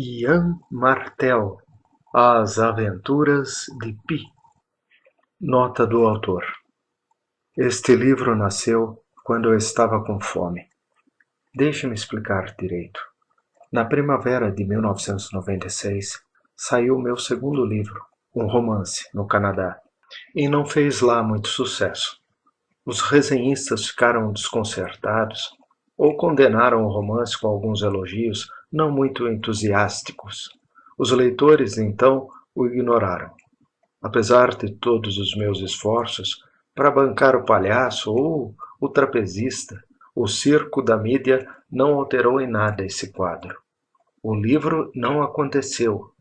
Ian Martel, As Aventuras de Pi. Nota do autor. Este livro nasceu quando eu estava com fome. Deixe-me explicar direito. Na primavera de 1996, saiu meu segundo livro, um romance, no Canadá, e não fez lá muito sucesso. Os resenhistas ficaram desconcertados ou condenaram o romance com alguns elogios não muito entusiásticos. Os leitores, então, o ignoraram. Apesar de todos os meus esforços para bancar o palhaço ou o trapezista, o circo da mídia não alterou em nada esse quadro. O livro não aconteceu.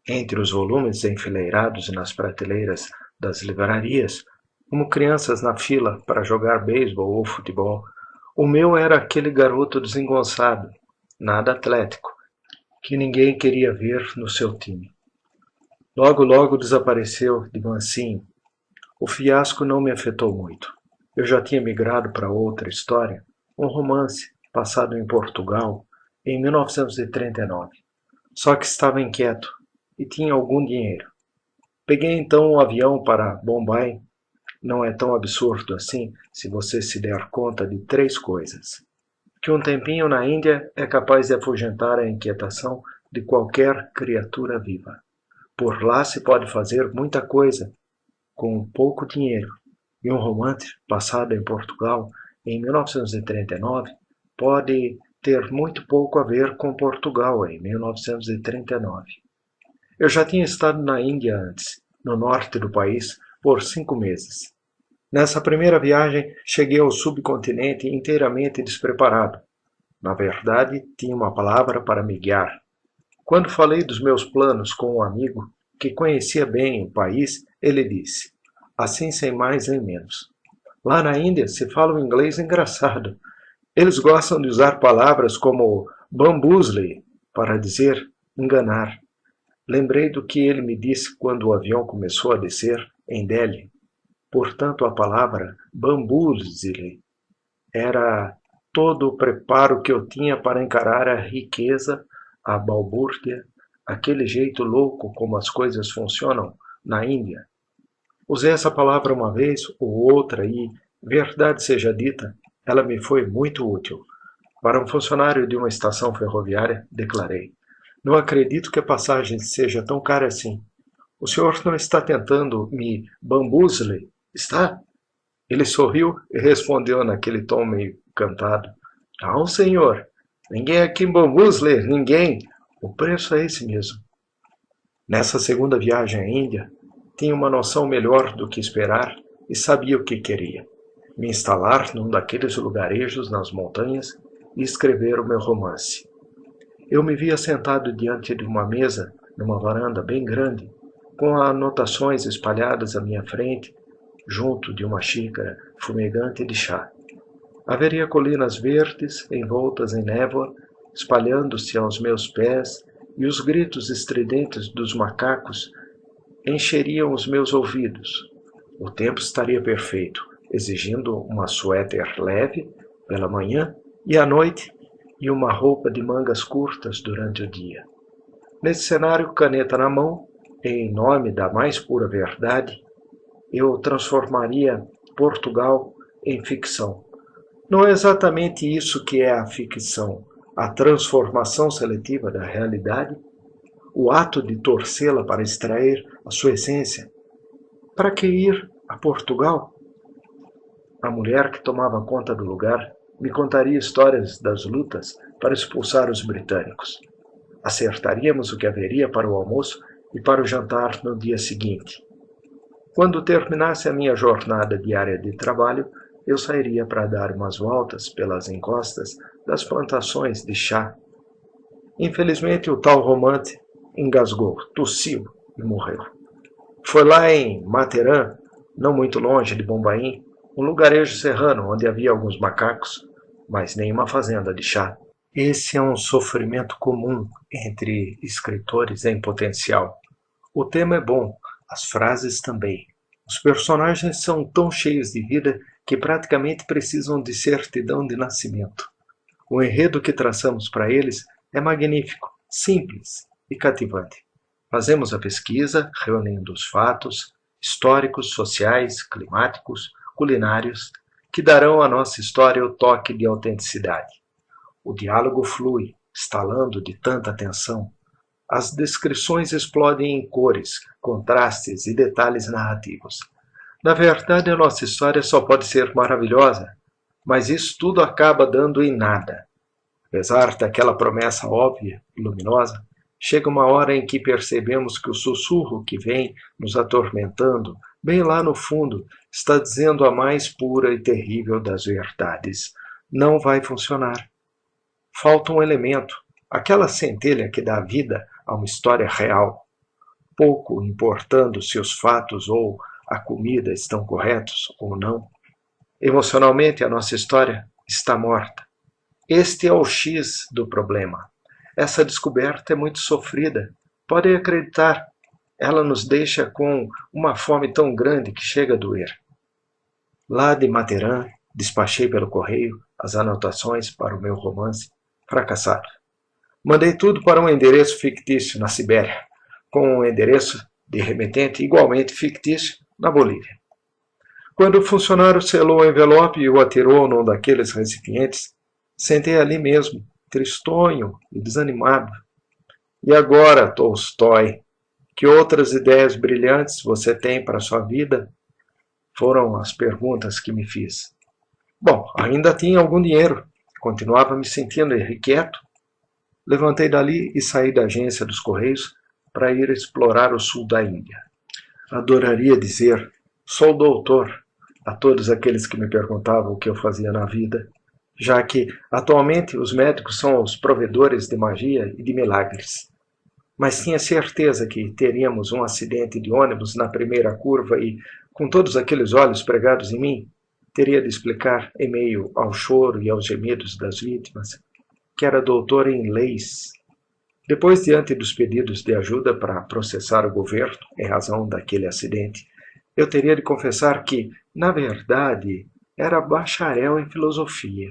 Entre os volumes enfileirados nas prateleiras das livrarias, como crianças na fila para jogar beisebol ou futebol, o meu era aquele garoto desengonçado, nada atlético, que ninguém queria ver no seu time. Logo desapareceu de mansinho. O fiasco não me afetou muito. Eu já tinha migrado para outra história, um romance passado em Portugal em 1939. Só que estava inquieto e tinha algum dinheiro. Peguei então um avião para Bombay. Não é tão absurdo assim se você se der conta de 3 coisas. Que um tempinho na Índia é capaz de afugentar a inquietação de qualquer criatura viva. Por lá se pode fazer muita coisa com pouco dinheiro. E um romance passado em Portugal em 1939 pode ter muito pouco a ver com Portugal em 1939. Eu já tinha estado na Índia antes, no norte do país, por 5 meses. Nessa primeira viagem, cheguei ao subcontinente inteiramente despreparado. Na verdade, tinha uma palavra para me guiar. Quando falei dos meus planos com um amigo que conhecia bem o país, ele disse, assim sem mais nem menos. Lá na Índia se fala um inglês engraçado. Eles gostam de usar palavras como bamboozle para dizer enganar. Lembrei do que ele me disse quando o avião começou a descer em Delhi. Portanto, a palavra bamboozle era todo o preparo que eu tinha para encarar a riqueza, a balbúrdia, aquele jeito louco como as coisas funcionam na Índia. Usei essa palavra uma vez ou outra e, verdade seja dita, ela me foi muito útil. Para um funcionário de uma estação ferroviária, declarei: não acredito que a passagem seja tão cara assim. O senhor não está tentando me bamboozle, está? Ele sorriu e respondeu naquele tom meio cantado: não, senhor. Ninguém aqui bamboozle, ninguém. O preço é esse mesmo. Nessa segunda viagem à Índia, tinha uma noção melhor do que esperar e sabia o que queria. Me instalar num daqueles lugarejos nas montanhas e escrever o meu romance. Eu me via sentado diante de uma mesa, numa varanda bem grande, com anotações espalhadas à minha frente, junto de uma xícara fumegante de chá. Haveria colinas verdes, envoltas em névoa, espalhando-se aos meus pés, e os gritos estridentes dos macacos encheriam os meus ouvidos. O tempo estaria perfeito, exigindo uma suéter leve pela manhã e à noite e uma roupa de mangas curtas durante o dia. Nesse cenário, caneta na mão, em nome da mais pura verdade, eu transformaria Portugal em ficção. Não é exatamente isso que é a ficção, a transformação seletiva da realidade, o ato de torcê-la para extrair a sua essência. Para que ir a Portugal? A mulher que tomava conta do lugar me contaria histórias das lutas para expulsar os britânicos. Acertaríamos o que haveria para o almoço e para o jantar no dia seguinte. Quando terminasse a minha jornada diária de trabalho, eu sairia para dar umas voltas pelas encostas das plantações de chá. Infelizmente, o tal romance engasgou, tossiu e morreu. Foi lá em Materã, não muito longe de Bombaim, um lugarejo serrano onde havia alguns macacos, mas nenhuma fazenda de chá. Esse é um sofrimento comum entre escritores em potencial. O tema é bom, as frases também. Os personagens são tão cheios de vida que praticamente precisam de certidão de nascimento. O enredo que traçamos para eles é magnífico, simples e cativante. Fazemos a pesquisa, reunindo os fatos históricos, sociais, climáticos, culinários, que darão à nossa história o toque de autenticidade. O diálogo flui, estalando de tanta tensão. As descrições explodem em cores, contrastes e detalhes narrativos. Na verdade, a nossa história só pode ser maravilhosa, mas isso tudo acaba dando em nada. Apesar daquela promessa óbvia e luminosa, chega uma hora em que percebemos que o sussurro que vem nos atormentando, bem lá no fundo, está dizendo a mais pura e terrível das verdades. Não vai funcionar. Falta um elemento, aquela centelha que dá vida a uma história real, pouco importando se os fatos ou a comida estão corretos ou não. Emocionalmente, a nossa história está morta. Este é o X do problema. Essa descoberta é muito sofrida. Podem acreditar, ela nos deixa com uma fome tão grande que chega a doer. Lá de Mateirã, despachei pelo correio as anotações para o meu romance fracassado. Mandei tudo para um endereço fictício na Sibéria, com um endereço de remetente igualmente fictício na Bolívia. Quando o funcionário selou o envelope e o atirou num daqueles recipientes, sentei ali mesmo, tristonho e desanimado. E agora, Tolstói, que outras ideias brilhantes você tem para a sua vida? Foram as perguntas que me fiz. Bom, ainda tinha algum dinheiro, continuava me sentindo irrequieto. Levantei dali e saí da agência dos Correios para ir explorar o sul da Índia. Adoraria dizer, sou doutor, a todos aqueles que me perguntavam o que eu fazia na vida, já que, atualmente, os médicos são os provedores de magia e de milagres. Mas tinha certeza que teríamos um acidente de ônibus na primeira curva e, com todos aqueles olhos pregados em mim, teria de explicar, em meio ao choro e aos gemidos das vítimas, que era doutor em leis. Depois, diante dos pedidos de ajuda para processar o governo em razão daquele acidente, eu teria de confessar que, na verdade, era bacharel em filosofia.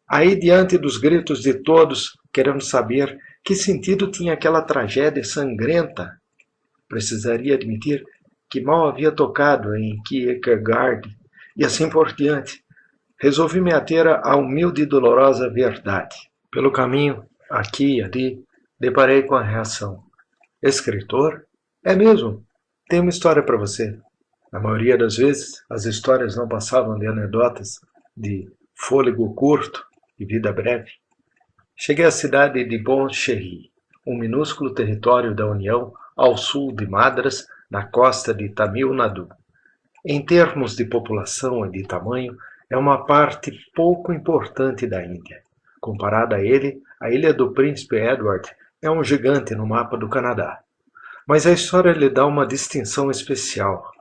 Aí, diante dos gritos de todos, querendo saber que sentido tinha aquela tragédia sangrenta, precisaria admitir que mal havia tocado em Kierkegaard e assim por diante. Resolvi me ater à humilde e dolorosa verdade. Pelo caminho, aqui e ali, deparei com a reação. Escritor? É mesmo. Tenho uma história para você. Na maioria das vezes, as histórias não passavam de anedotas, de fôlego curto e vida breve. Cheguei à cidade de Bon-Cherry, um minúsculo território da União ao sul de Madras, na costa de Tamil Nadu. Em termos de população e de tamanho, é uma parte pouco importante da Índia. Comparada a ele, a Ilha do Príncipe Edward é um gigante no mapa do Canadá. Mas a história lhe dá uma distinção especial,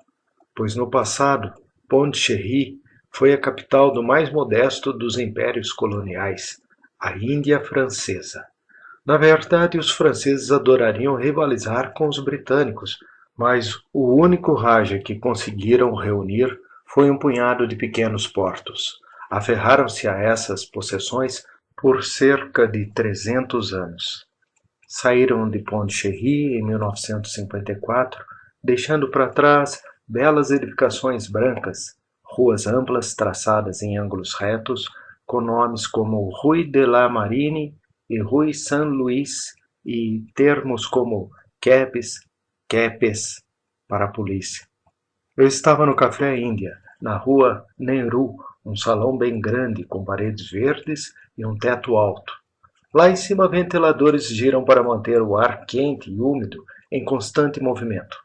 pois no passado, Pondicherry foi a capital do mais modesto dos impérios coloniais, a Índia Francesa. Na verdade, os franceses adorariam rivalizar com os britânicos, mas o único Raja que conseguiram reunir foi um punhado de pequenos portos. Aferraram-se a essas possessões por cerca de 300 anos. Saíram de Pondicherry em 1954, deixando para trás belas edificações brancas, ruas amplas traçadas em ângulos retos, com nomes como Rue de la Marine e Rue Saint-Louis e termos como Kepes para a polícia. Eu estava no Café Índia, na rua Nehru, um salão bem grande com paredes verdes e um teto alto. Lá em cima, ventiladores giram para manter o ar quente e úmido em constante movimento.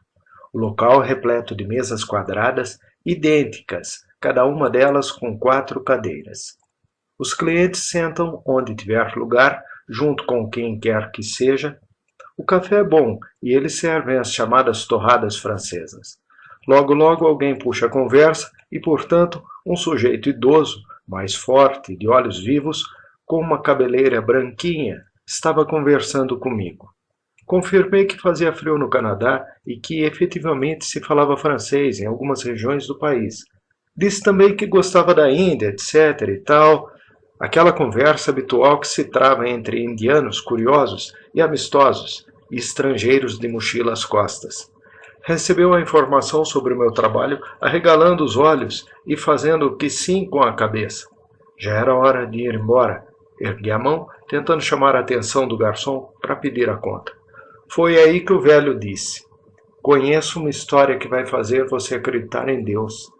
O local é repleto de mesas quadradas, idênticas, cada uma delas com 4 cadeiras. Os clientes sentam onde tiver lugar, junto com quem quer que seja. O café é bom e eles servem as chamadas torradas francesas. Logo, logo alguém puxa a conversa e, portanto, um sujeito idoso, mais forte, de olhos vivos, com uma cabeleira branquinha, estava conversando comigo. Confirmei que fazia frio no Canadá e que efetivamente se falava francês em algumas regiões do país. Disse também que gostava da Índia, etc. e tal. Aquela conversa habitual que se trava entre indianos curiosos e amistosos e estrangeiros de mochila às costas. Recebeu a informação sobre o meu trabalho arregalando os olhos e fazendo que sim com a cabeça. Já era hora de ir embora. Ergui a mão, tentando chamar a atenção do garçom para pedir a conta. Foi aí que o velho disse: "Conheço uma história que vai fazer você acreditar em Deus."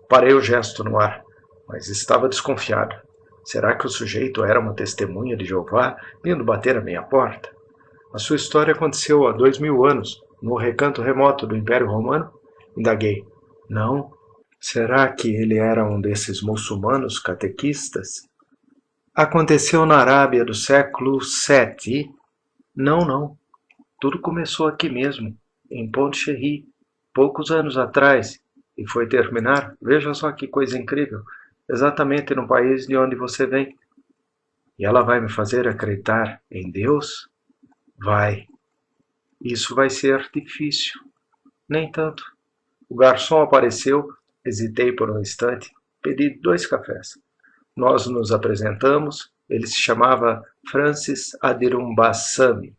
Parei o gesto no ar, mas estava desconfiado. Será que o sujeito era uma testemunha de Jeová vindo bater à minha porta? A sua história aconteceu há 2000 anos, no recanto remoto do Império Romano? Indaguei. Não. Será que ele era um desses muçulmanos catequistas? Aconteceu na Arábia do século VII? Não. Tudo começou aqui mesmo, em Pont-Cherry, poucos anos atrás, e foi terminar, veja só que coisa incrível, exatamente no país de onde você vem. E ela vai me fazer acreditar em Deus? Vai. Isso vai ser difícil. Nem tanto. O garçom apareceu, hesitei por um instante, pedi 2 cafés. Nós nos apresentamos, ele se chamava Francis Adirabassami.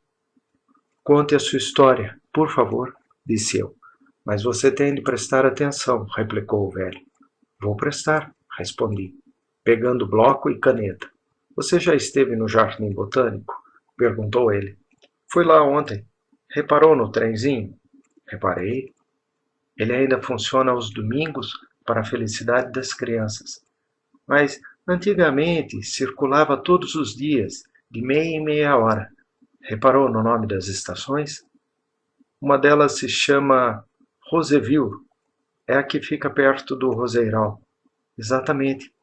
Conte a sua história, por favor, disse eu. Mas você tem de prestar atenção, replicou o velho. Vou prestar, respondi, pegando bloco e caneta. Você já esteve no Jardim Botânico? Perguntou ele. Fui lá ontem. Reparou no trenzinho? Reparei. Ele ainda funciona aos domingos para a felicidade das crianças. Mas, antigamente, circulava todos os dias, de meia em meia hora. Reparou no nome das estações? Uma delas se chama Roseville. É a que fica perto do Roseiral. Exatamente.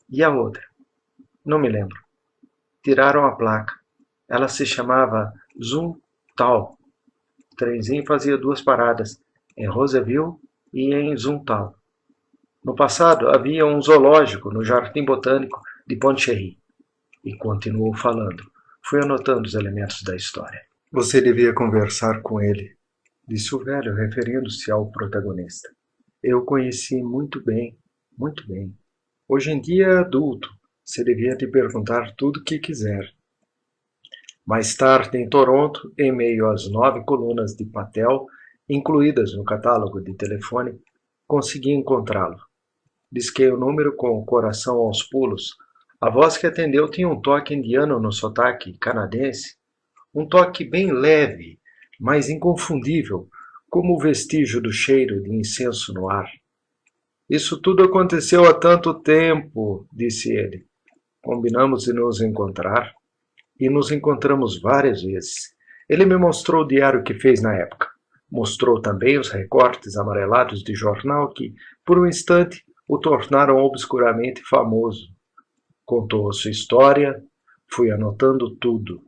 E a outra? Não me lembro. Tiraram a placa. Ela se chamava Zumthal. O trenzinho fazia 2 paradas, em Roseville e em Zumthal. No passado, havia um zoológico no Jardim Botânico de Pont-Cherry. E continuou falando. Fui anotando os elementos da história. Você devia conversar com ele, disse o velho, referindo-se ao protagonista. Eu o conheci muito bem, muito bem. Hoje em dia é adulto. Você devia te perguntar tudo o que quiser. Mais tarde, em Toronto, em meio às 9 colunas de papel, incluídas no catálogo de telefone, consegui encontrá-lo. Disquei o número com o coração aos pulos. A voz que atendeu tinha um toque indiano no sotaque canadense, um toque bem leve, mas inconfundível, como o vestígio do cheiro de incenso no ar. Isso tudo aconteceu há tanto tempo, disse ele. Combinamos de nos encontrar e nos encontramos várias vezes. Ele me mostrou o diário que fez na época. Mostrou também os recortes amarelados de jornal que, por um instante, o tornaram obscuramente famoso. Contou a sua história, fui anotando tudo.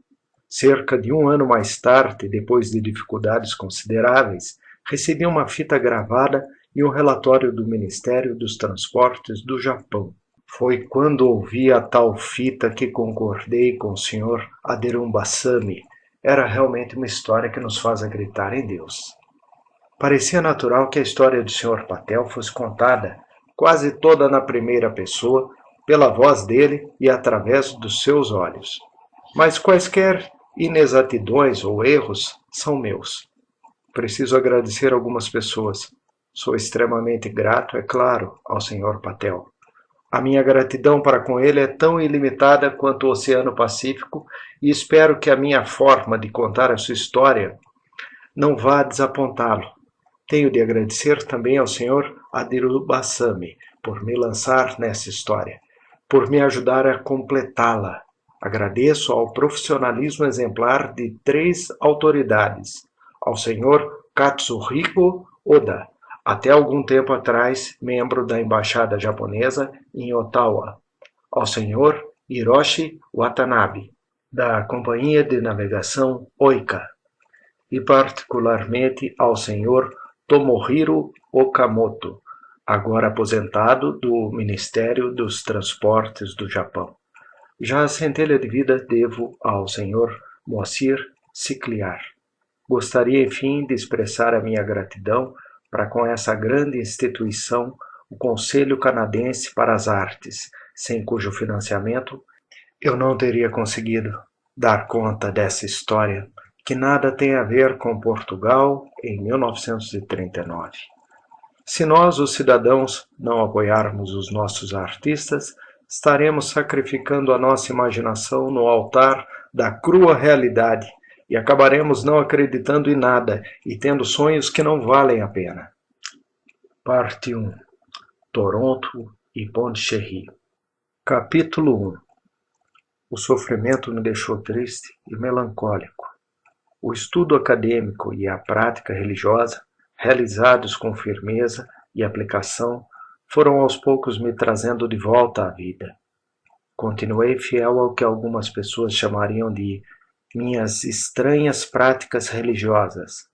Cerca de 1 ano mais tarde, depois de dificuldades consideráveis, recebi uma fita gravada e um relatório do Ministério dos Transportes do Japão. Foi quando ouvi a tal fita que concordei com o Sr. Adirabassami. Era realmente uma história que nos faz acreditar em Deus. Parecia natural que a história do Sr. Patel fosse contada quase toda na primeira pessoa, pela voz dele e através dos seus olhos. Mas quaisquer inexatidões ou erros são meus. Preciso agradecer algumas pessoas. Sou extremamente grato, é claro, ao Sr. Patel. A minha gratidão para com ele é tão ilimitada quanto o Oceano Pacífico e espero que a minha forma de contar a sua história não vá desapontá-lo. Tenho de agradecer também ao Sr. Adirabassami por me lançar nessa história, por me ajudar a completá-la. Agradeço ao profissionalismo exemplar de 3 autoridades, ao Sr. Katsuhiko Oda, até algum tempo atrás membro da Embaixada Japonesa em Ottawa, ao Sr. Hiroshi Watanabe, da Companhia de Navegação Oika, e particularmente ao Sr. Tomohiro Okamoto, agora aposentado do Ministério dos Transportes do Japão. Já a centelha de vida devo ao Sr. Moacir Cicliar. Gostaria, enfim, de expressar a minha gratidão para com essa grande instituição, o Conselho Canadense para as Artes, sem cujo financiamento eu não teria conseguido dar conta dessa história que nada tem a ver com Portugal em 1939. Se nós, os cidadãos, não apoiarmos os nossos artistas, estaremos sacrificando a nossa imaginação no altar da crua realidade e acabaremos não acreditando em nada e tendo sonhos que não valem a pena. Parte 1. Toronto e Pondicherry. Capítulo 1. O sofrimento me deixou triste e melancólico. O estudo acadêmico e a prática religiosa, realizados com firmeza e aplicação, foram aos poucos me trazendo de volta à vida. Continuei fiel ao que algumas pessoas chamariam de minhas estranhas práticas religiosas.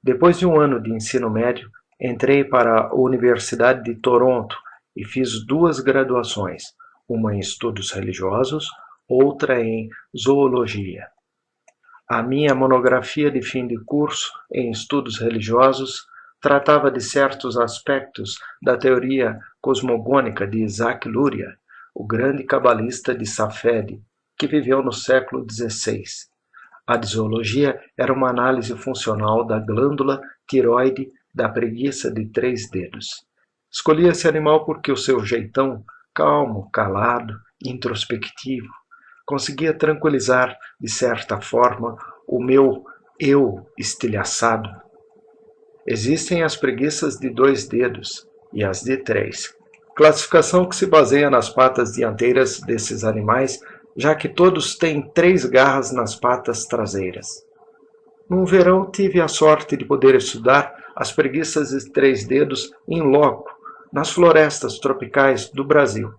Depois de um ano de ensino médio, entrei para a Universidade de Toronto e fiz 2 graduações, uma em estudos religiosos, outra em zoologia. A minha monografia de fim de curso em estudos religiosos tratava de certos aspectos da teoria cosmogônica de Isaac Luria, o grande cabalista de Safed, que viveu no século XVI. A de zoologia era uma análise funcional da glândula tiroide da preguiça de 3 dedos. Escolhi esse animal porque o seu jeitão, calmo, calado, introspectivo, conseguia tranquilizar, de certa forma, o meu eu estilhaçado. Existem as preguiças de 2 dedos e as de 3, classificação que se baseia nas patas dianteiras desses animais, já que todos têm 3 garras nas patas traseiras. No verão tive a sorte de poder estudar as preguiças de 3 dedos em loco, nas florestas tropicais do Brasil.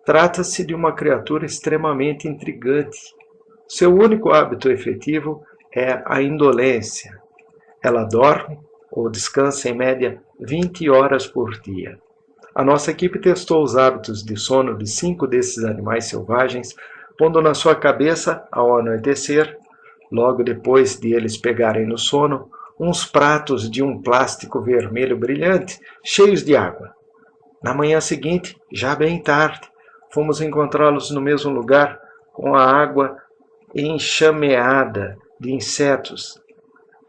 Trata-se de uma criatura extremamente intrigante. Seu único hábito efetivo é a indolência. Ela dorme ou descansa em média 20 horas por dia. A nossa equipe testou os hábitos de sono de 5 desses animais selvagens, pondo na sua cabeça, ao anoitecer, logo depois de eles pegarem no sono, uns pratos de um plástico vermelho brilhante, cheios de água. Na manhã seguinte, já bem tarde, fomos encontrá-los no mesmo lugar, com a água enxameada de insetos.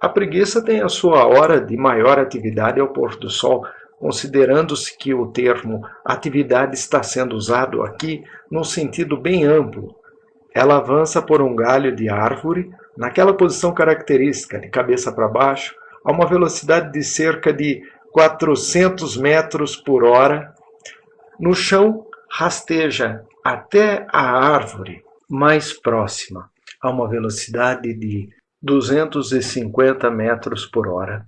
A preguiça tem a sua hora de maior atividade ao pôr do sol, considerando-se que o termo atividade está sendo usado aqui num sentido bem amplo. Ela avança por um galho de árvore, naquela posição característica, de cabeça para baixo, a uma velocidade de cerca de 400 metros por hora. No chão, rasteja até a árvore mais próxima, a uma velocidade de 250 metros por hora,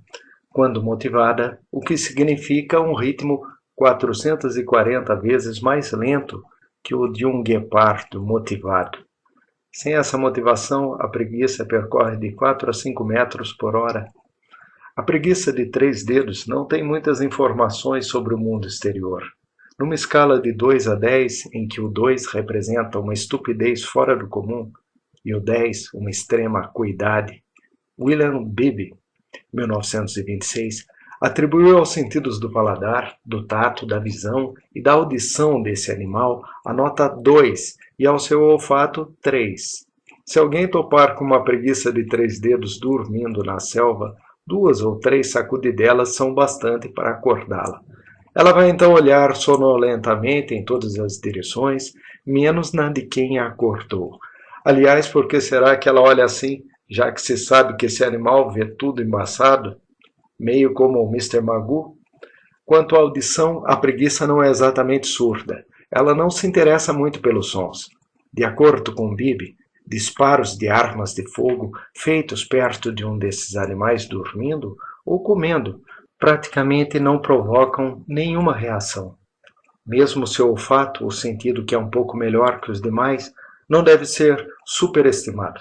quando motivada, o que significa um ritmo 440 vezes mais lento que o de um guepardo motivado. Sem essa motivação, a preguiça percorre de 4 a 5 metros por hora. A preguiça de 3 dedos não tem muitas informações sobre o mundo exterior. Numa escala de 2 a 10, em que o 2 representa uma estupidez fora do comum e o 10 uma extrema acuidade, William Beebe, 1926, atribuiu aos sentidos do paladar, do tato, da visão e da audição desse animal a nota 2 e ao seu olfato 3. Se alguém topar com uma preguiça de 3 dedos dormindo na selva, 2 ou 3 sacudidelas são bastante para acordá-la. Ela vai então olhar sonolentamente em todas as direções, menos na de quem a acordou. Aliás, por que será que ela olha assim, já que se sabe que esse animal vê tudo embaçado, meio como o Mr. Magoo? Quanto à audição, a preguiça não é exatamente surda. Ela não se interessa muito pelos sons. De acordo com Beebe, disparos de armas de fogo feitos perto de um desses animais dormindo ou comendo praticamente não provocam nenhuma reação. Mesmo seu olfato, o sentido que é um pouco melhor que os demais, não deve ser superestimado.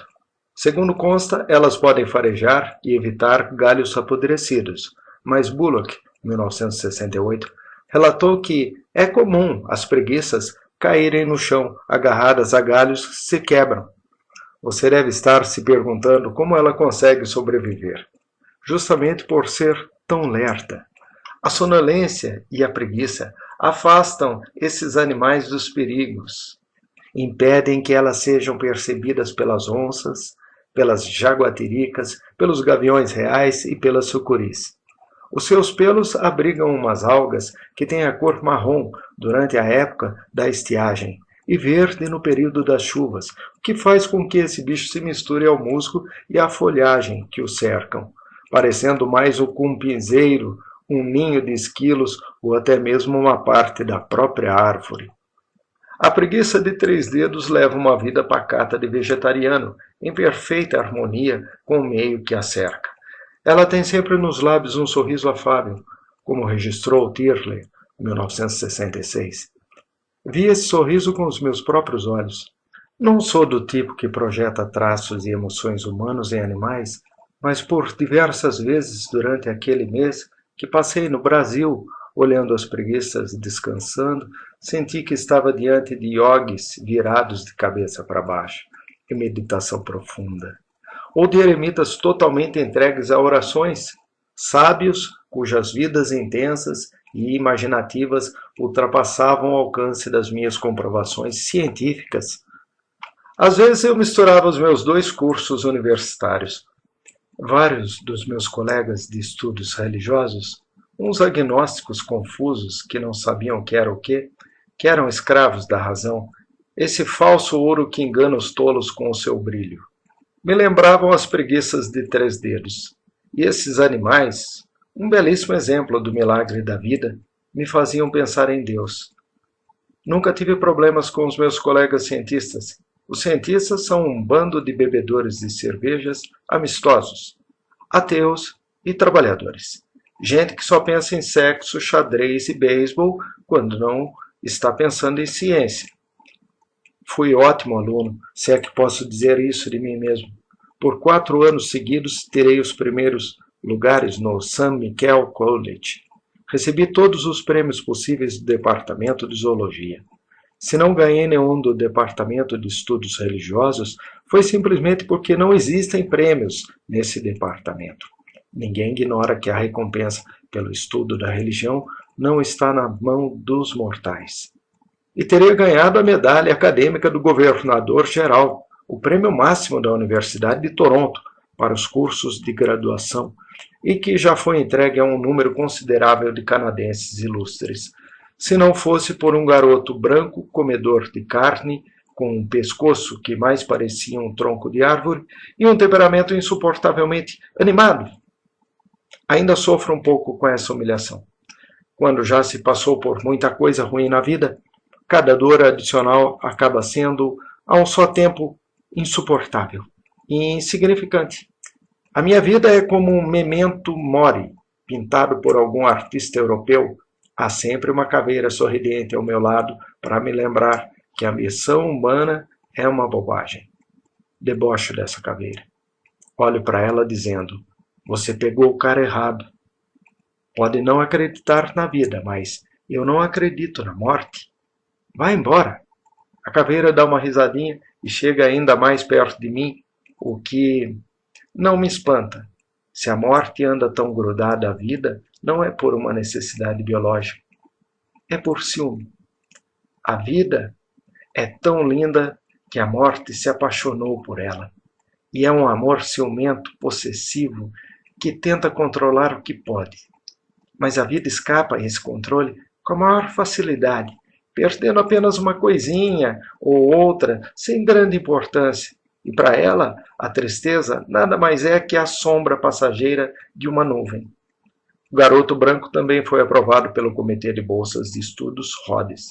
Segundo consta, elas podem farejar e evitar galhos apodrecidos, mas Bullock, 1968, relatou que é comum as preguiças caírem no chão, agarradas a galhos que se quebram. Você deve estar se perguntando como ela consegue sobreviver. Justamente por ser tão lerda. A sonolência e a preguiça afastam esses animais dos perigos, impedem que elas sejam percebidas pelas onças, pelas jaguatiricas, pelos gaviões reais e pelas sucuris. Os seus pelos abrigam umas algas que têm a cor marrom durante a época da estiagem e verde no período das chuvas, o que faz com que esse bicho se misture ao musgo e à folhagem que o cercam, parecendo mais o cupinzeiro, um ninho de esquilos ou até mesmo uma parte da própria árvore. A preguiça de 3 dedos leva uma vida pacata de vegetariano, em perfeita harmonia com o meio que a cerca. Ela tem sempre nos lábios um sorriso afável, como registrou Tirley, em 1966. Vi esse sorriso com os meus próprios olhos. Não sou do tipo que projeta traços e emoções humanos em animais, mas por diversas vezes durante aquele mês que passei no Brasil, olhando as preguiças descansando, senti que estava diante de yogis virados de cabeça para baixo, em meditação profunda, ou de eremitas totalmente entregues a orações, sábios cujas vidas intensas e imaginativas ultrapassavam o alcance das minhas comprovações científicas. Às vezes eu misturava os meus 2 cursos universitários. Vários dos meus colegas de estudos religiosos, uns agnósticos confusos que não sabiam o que eram escravos da razão, esse falso ouro que engana os tolos com o seu brilho. Me lembravam as preguiças de 3 dedos. E esses animais, um belíssimo exemplo do milagre da vida, me faziam pensar em Deus. Nunca tive problemas com os meus colegas cientistas. Os cientistas são um bando de bebedores de cervejas amistosos, ateus e trabalhadores. Gente que só pensa em sexo, xadrez e beisebol quando não está pensando em ciência. Fui ótimo aluno, se é que posso dizer isso de mim mesmo. Por 4 anos seguidos, tirei os primeiros lugares no St. Michael College. Recebi todos os prêmios possíveis do Departamento de Zoologia. Se não ganhei nenhum do Departamento de Estudos Religiosos, foi simplesmente porque não existem prêmios nesse departamento. Ninguém ignora que a recompensa pelo estudo da religião não está na mão dos mortais. E teria ganhado a medalha acadêmica do governador-geral, o prêmio máximo da Universidade de Toronto para os cursos de graduação, e que já foi entregue a um número considerável de canadenses ilustres, se não fosse por um garoto branco comedor de carne, com um pescoço que mais parecia um tronco de árvore e um temperamento insuportavelmente animado. Ainda sofro um pouco com essa humilhação. Quando já se passou por muita coisa ruim na vida, cada dor adicional acaba sendo, a um só tempo, insuportável e insignificante. A minha vida é como um memento mori, pintado por algum artista europeu. Há sempre uma caveira sorridente ao meu lado para me lembrar que a missão humana é uma bobagem. Debocho dessa caveira. Olho para ela dizendo: você pegou o cara errado. Pode não acreditar na vida, mas eu não acredito na morte. Vai embora. A caveira dá uma risadinha e chega ainda mais perto de mim, o que não me espanta. Se a morte anda tão grudada à vida, não é por uma necessidade biológica, é por ciúme. A vida é tão linda que a morte se apaixonou por ela. E é um amor ciumento, possessivo, que tenta controlar o que pode. Mas a vida escapa a esse controle com a maior facilidade, perdendo apenas uma coisinha ou outra, sem grande importância. E para ela, a tristeza nada mais é que a sombra passageira de uma nuvem. O garoto branco também foi aprovado pelo Comitê de Bolsas de Estudos Rhodes.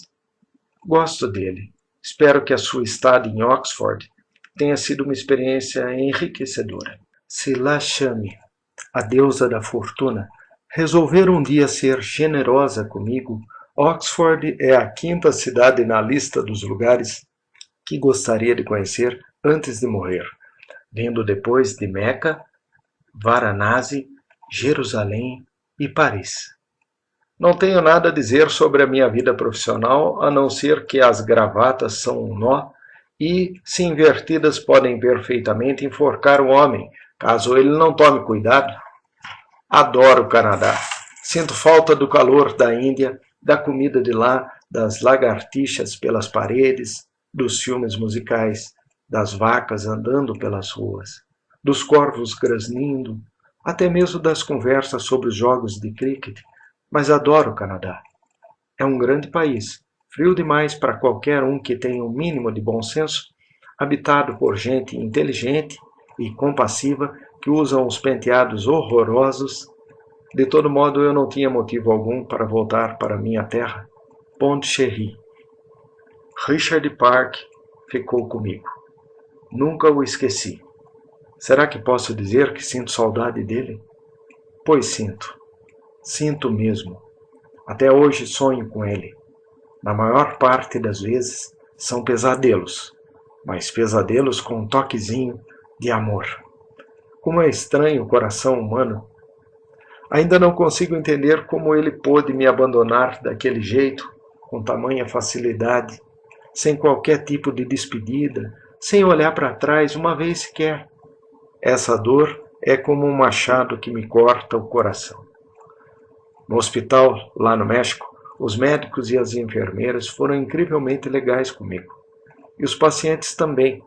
Gosto dele. Espero que a sua estada em Oxford tenha sido uma experiência enriquecedora. Se Lakshmi, a deusa da fortuna, resolver um dia ser generosa comigo, Oxford é a 5ª cidade na lista dos lugares que gostaria de conhecer antes de morrer, vindo depois de Meca, Varanasi, Jerusalém e Paris. Não tenho nada a dizer sobre a minha vida profissional, a não ser que as gravatas são um nó e, se invertidas, podem perfeitamente enforcar o homem, caso ele não tome cuidado. Adoro o Canadá. Sinto falta do calor da Índia, da comida de lá, das lagartixas pelas paredes, dos filmes musicais, das vacas andando pelas ruas, dos corvos grasnindo, até mesmo das conversas sobre os jogos de cricket, mas adoro o Canadá. É um grande país, frio demais para qualquer um que tenha um mínimo de bom senso, habitado por gente inteligente e compassiva que usam os penteados horrorosos. De todo modo, eu não tinha motivo algum para voltar para minha terra, Pont-Cherry. Richard Park ficou comigo. Nunca o esqueci. Será que posso dizer que sinto saudade dele? Pois sinto. Sinto mesmo. Até hoje sonho com ele. Na maior parte das vezes são pesadelos, mas pesadelos com um toquezinho de amor. Como é estranho o coração humano. Ainda não consigo entender como ele pôde me abandonar daquele jeito, com tamanha facilidade, sem qualquer tipo de despedida, sem olhar para trás uma vez sequer. Essa dor é como um machado que me corta o coração. No hospital, lá no México, os médicos e as enfermeiras foram incrivelmente legais comigo. E os pacientes também,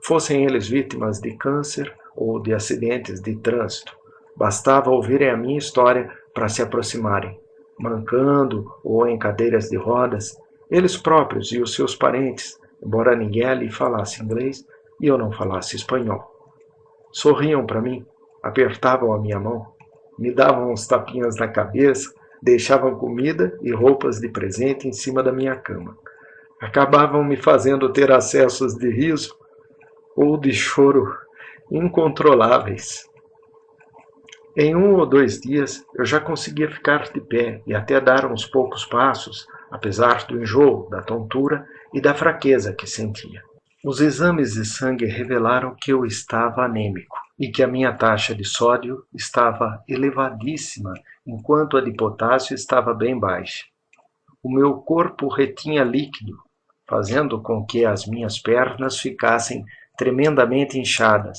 fossem eles vítimas de câncer ou de acidentes de trânsito. Bastava ouvirem a minha história para se aproximarem, mancando ou em cadeiras de rodas, eles próprios e os seus parentes, embora ninguém ali falasse inglês e eu não falasse espanhol. Sorriam para mim, apertavam a minha mão, me davam uns tapinhas na cabeça, deixavam comida e roupas de presente em cima da minha cama. Acabavam me fazendo ter acessos de riso ou de choro incontroláveis. Em 1 ou 2 dias eu já conseguia ficar de pé e até dar uns poucos passos, apesar do enjoo, da tontura e da fraqueza que sentia. Os exames de sangue revelaram que eu estava anêmico e que a minha taxa de sódio estava elevadíssima, enquanto a de potássio estava bem baixa. O meu corpo retinha líquido, fazendo com que as minhas pernas ficassem tremendamente inchadas.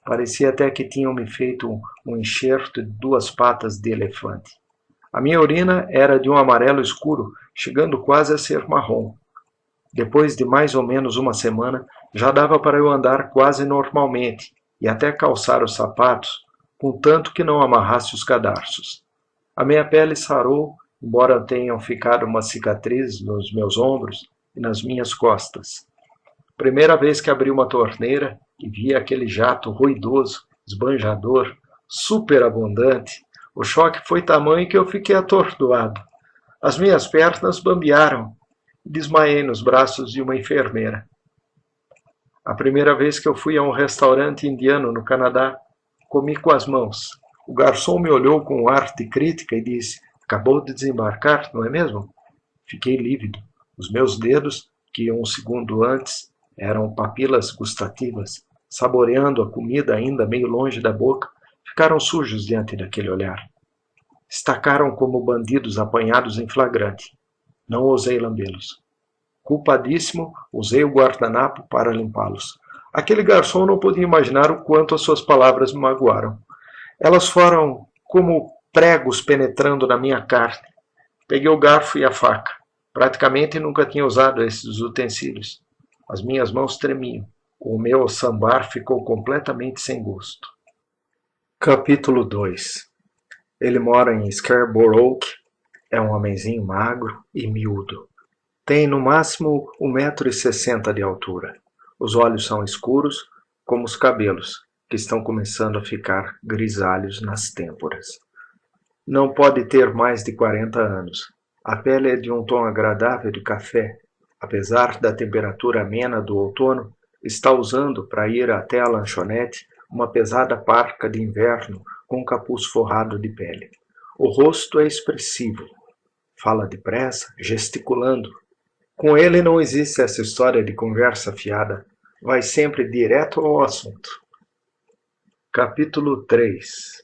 Parecia até que tinham me feito um enxerto de 2 patas de elefante. A minha urina era de um amarelo escuro, chegando quase a ser marrom. Depois de mais ou menos uma semana, já dava para eu andar quase normalmente e até calçar os sapatos, contanto que não amarrasse os cadarços. A minha pele sarou, embora tenham ficado umas cicatrizes nos meus ombros e nas minhas costas. Primeira vez que abri uma torneira e vi aquele jato ruidoso, esbanjador, superabundante, o choque foi tamanho que eu fiquei atordoado. As minhas pernas bambearam e desmaiei nos braços de uma enfermeira. A primeira vez que eu fui a um restaurante indiano no Canadá, comi com as mãos. O garçom me olhou com um ar de crítica e disse: "Acabou de desembarcar, não é mesmo?" Fiquei lívido. Os meus dedos, que 1 segundo antes eram papilas gustativas, saboreando a comida ainda meio longe da boca, ficaram sujos diante daquele olhar. Estacaram como bandidos apanhados em flagrante. Não ousei lambê-los. Culpadíssimo, usei o guardanapo para limpá-los. Aquele garçom não podia imaginar o quanto as suas palavras me magoaram. Elas foram como pregos penetrando na minha carne. Peguei o garfo e a faca. Praticamente nunca tinha usado esses utensílios. As minhas mãos tremiam. O meu sambar ficou completamente sem gosto. Capítulo 2. Ele mora em Scarborough, é um homenzinho magro e miúdo. Tem no máximo 1,60 m de altura. Os olhos são escuros, como os cabelos, que estão começando a ficar grisalhos nas têmporas. Não pode ter mais de 40 anos. A pele é de um tom agradável de café. Apesar da temperatura amena do outono, está usando, para ir até a lanchonete, uma pesada parca de inverno com um capuz forrado de pele. O rosto é expressivo. Fala depressa, gesticulando. Com ele não existe essa história de conversa fiada. Vai sempre direto ao assunto. Capítulo 3.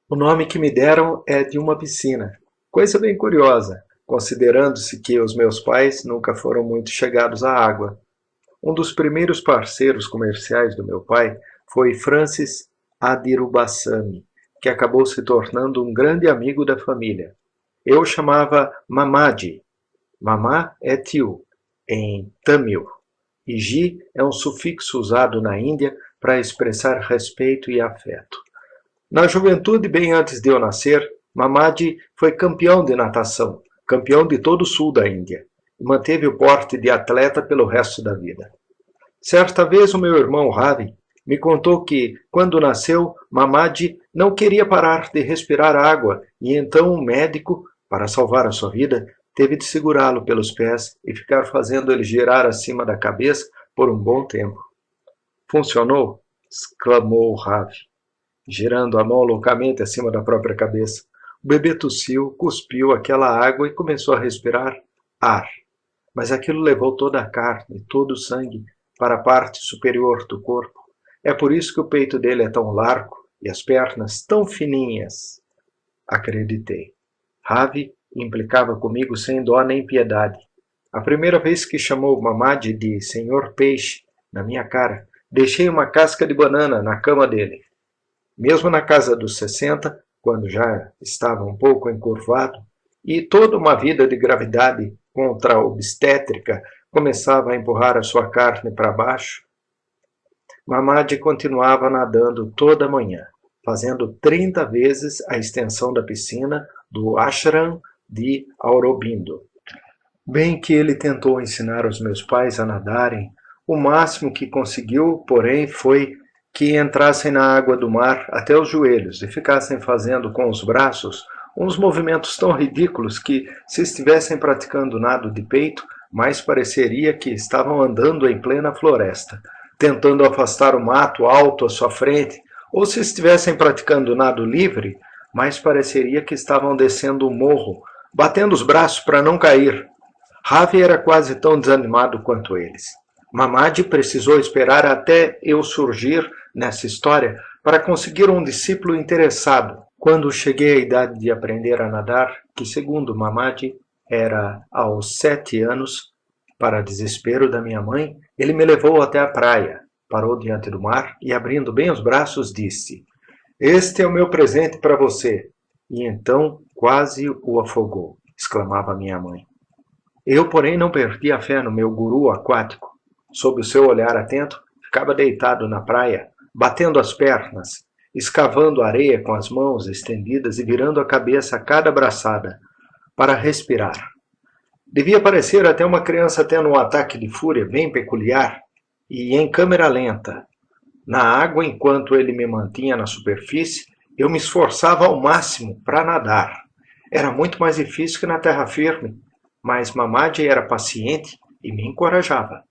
O nome que me deram é de uma piscina. Coisa bem curiosa, considerando-se que os meus pais nunca foram muito chegados à água. Um dos primeiros parceiros comerciais do meu pai foi Francis Adirubasami, que acabou se tornando um grande amigo da família. Eu chamava Mamadi. Mamá é tio, em Tamil, e Ji é um sufixo usado na Índia para expressar respeito e afeto. Na juventude, bem antes de eu nascer, Mamadi foi campeão de natação, campeão de todo o sul da Índia, e manteve o porte de atleta pelo resto da vida. Certa vez o meu irmão Ravi me contou que, quando nasceu, Mamadi não queria parar de respirar água e então um médico, para salvar a sua vida, teve de segurá-lo pelos pés e ficar fazendo ele girar acima da cabeça por um bom tempo. Funcionou? Exclamou Ravi, girando a mão loucamente acima da própria cabeça. O bebê tossiu, cuspiu aquela água e começou a respirar ar. Mas aquilo levou toda a carne, todo o sangue, para a parte superior do corpo. É por isso que o peito dele é tão largo e as pernas tão fininhas. Acreditei. Ravi implicava comigo sem dó nem piedade. A primeira vez que chamou Mamadi de Senhor Peixe na minha cara, deixei uma casca de banana na cama dele. Mesmo na casa dos 60, quando já estava um pouco encurvado, e toda uma vida de gravidade contra a obstétrica começava a empurrar a sua carne para baixo, Mamadi continuava nadando toda manhã, fazendo 30 vezes a extensão da piscina do ashram de Aurobindo. Bem que ele tentou ensinar os meus pais a nadarem, o máximo que conseguiu, porém, foi que entrassem na água do mar até os joelhos e ficassem fazendo com os braços uns movimentos tão ridículos que, se estivessem praticando nado de peito, mais pareceria que estavam andando em plena floresta, tentando afastar o mato alto à sua frente, ou se estivessem praticando nado livre, mais pareceria que estavam descendo o morro, batendo os braços para não cair. Ravi era quase tão desanimado quanto eles. Mamadi precisou esperar até eu surgir nessa história para conseguir um discípulo interessado. Quando cheguei à idade de aprender a nadar, que segundo Mamadi era aos 7 anos, para desespero da minha mãe, ele me levou até a praia, parou diante do mar e, abrindo bem os braços, disse: "Este é o meu presente para você." E então quase o afogou, exclamava minha mãe. Eu, porém, não perdi a fé no meu guru aquático. Sob o seu olhar atento, ficava deitado na praia, batendo as pernas, escavando a areia com as mãos estendidas e virando a cabeça a cada braçada, para respirar. Devia parecer até uma criança tendo um ataque de fúria bem peculiar, e em câmera lenta. Na água, enquanto ele me mantinha na superfície, eu me esforçava ao máximo para nadar. Era muito mais difícil que na terra firme, mas Mamadi era paciente e me encorajava.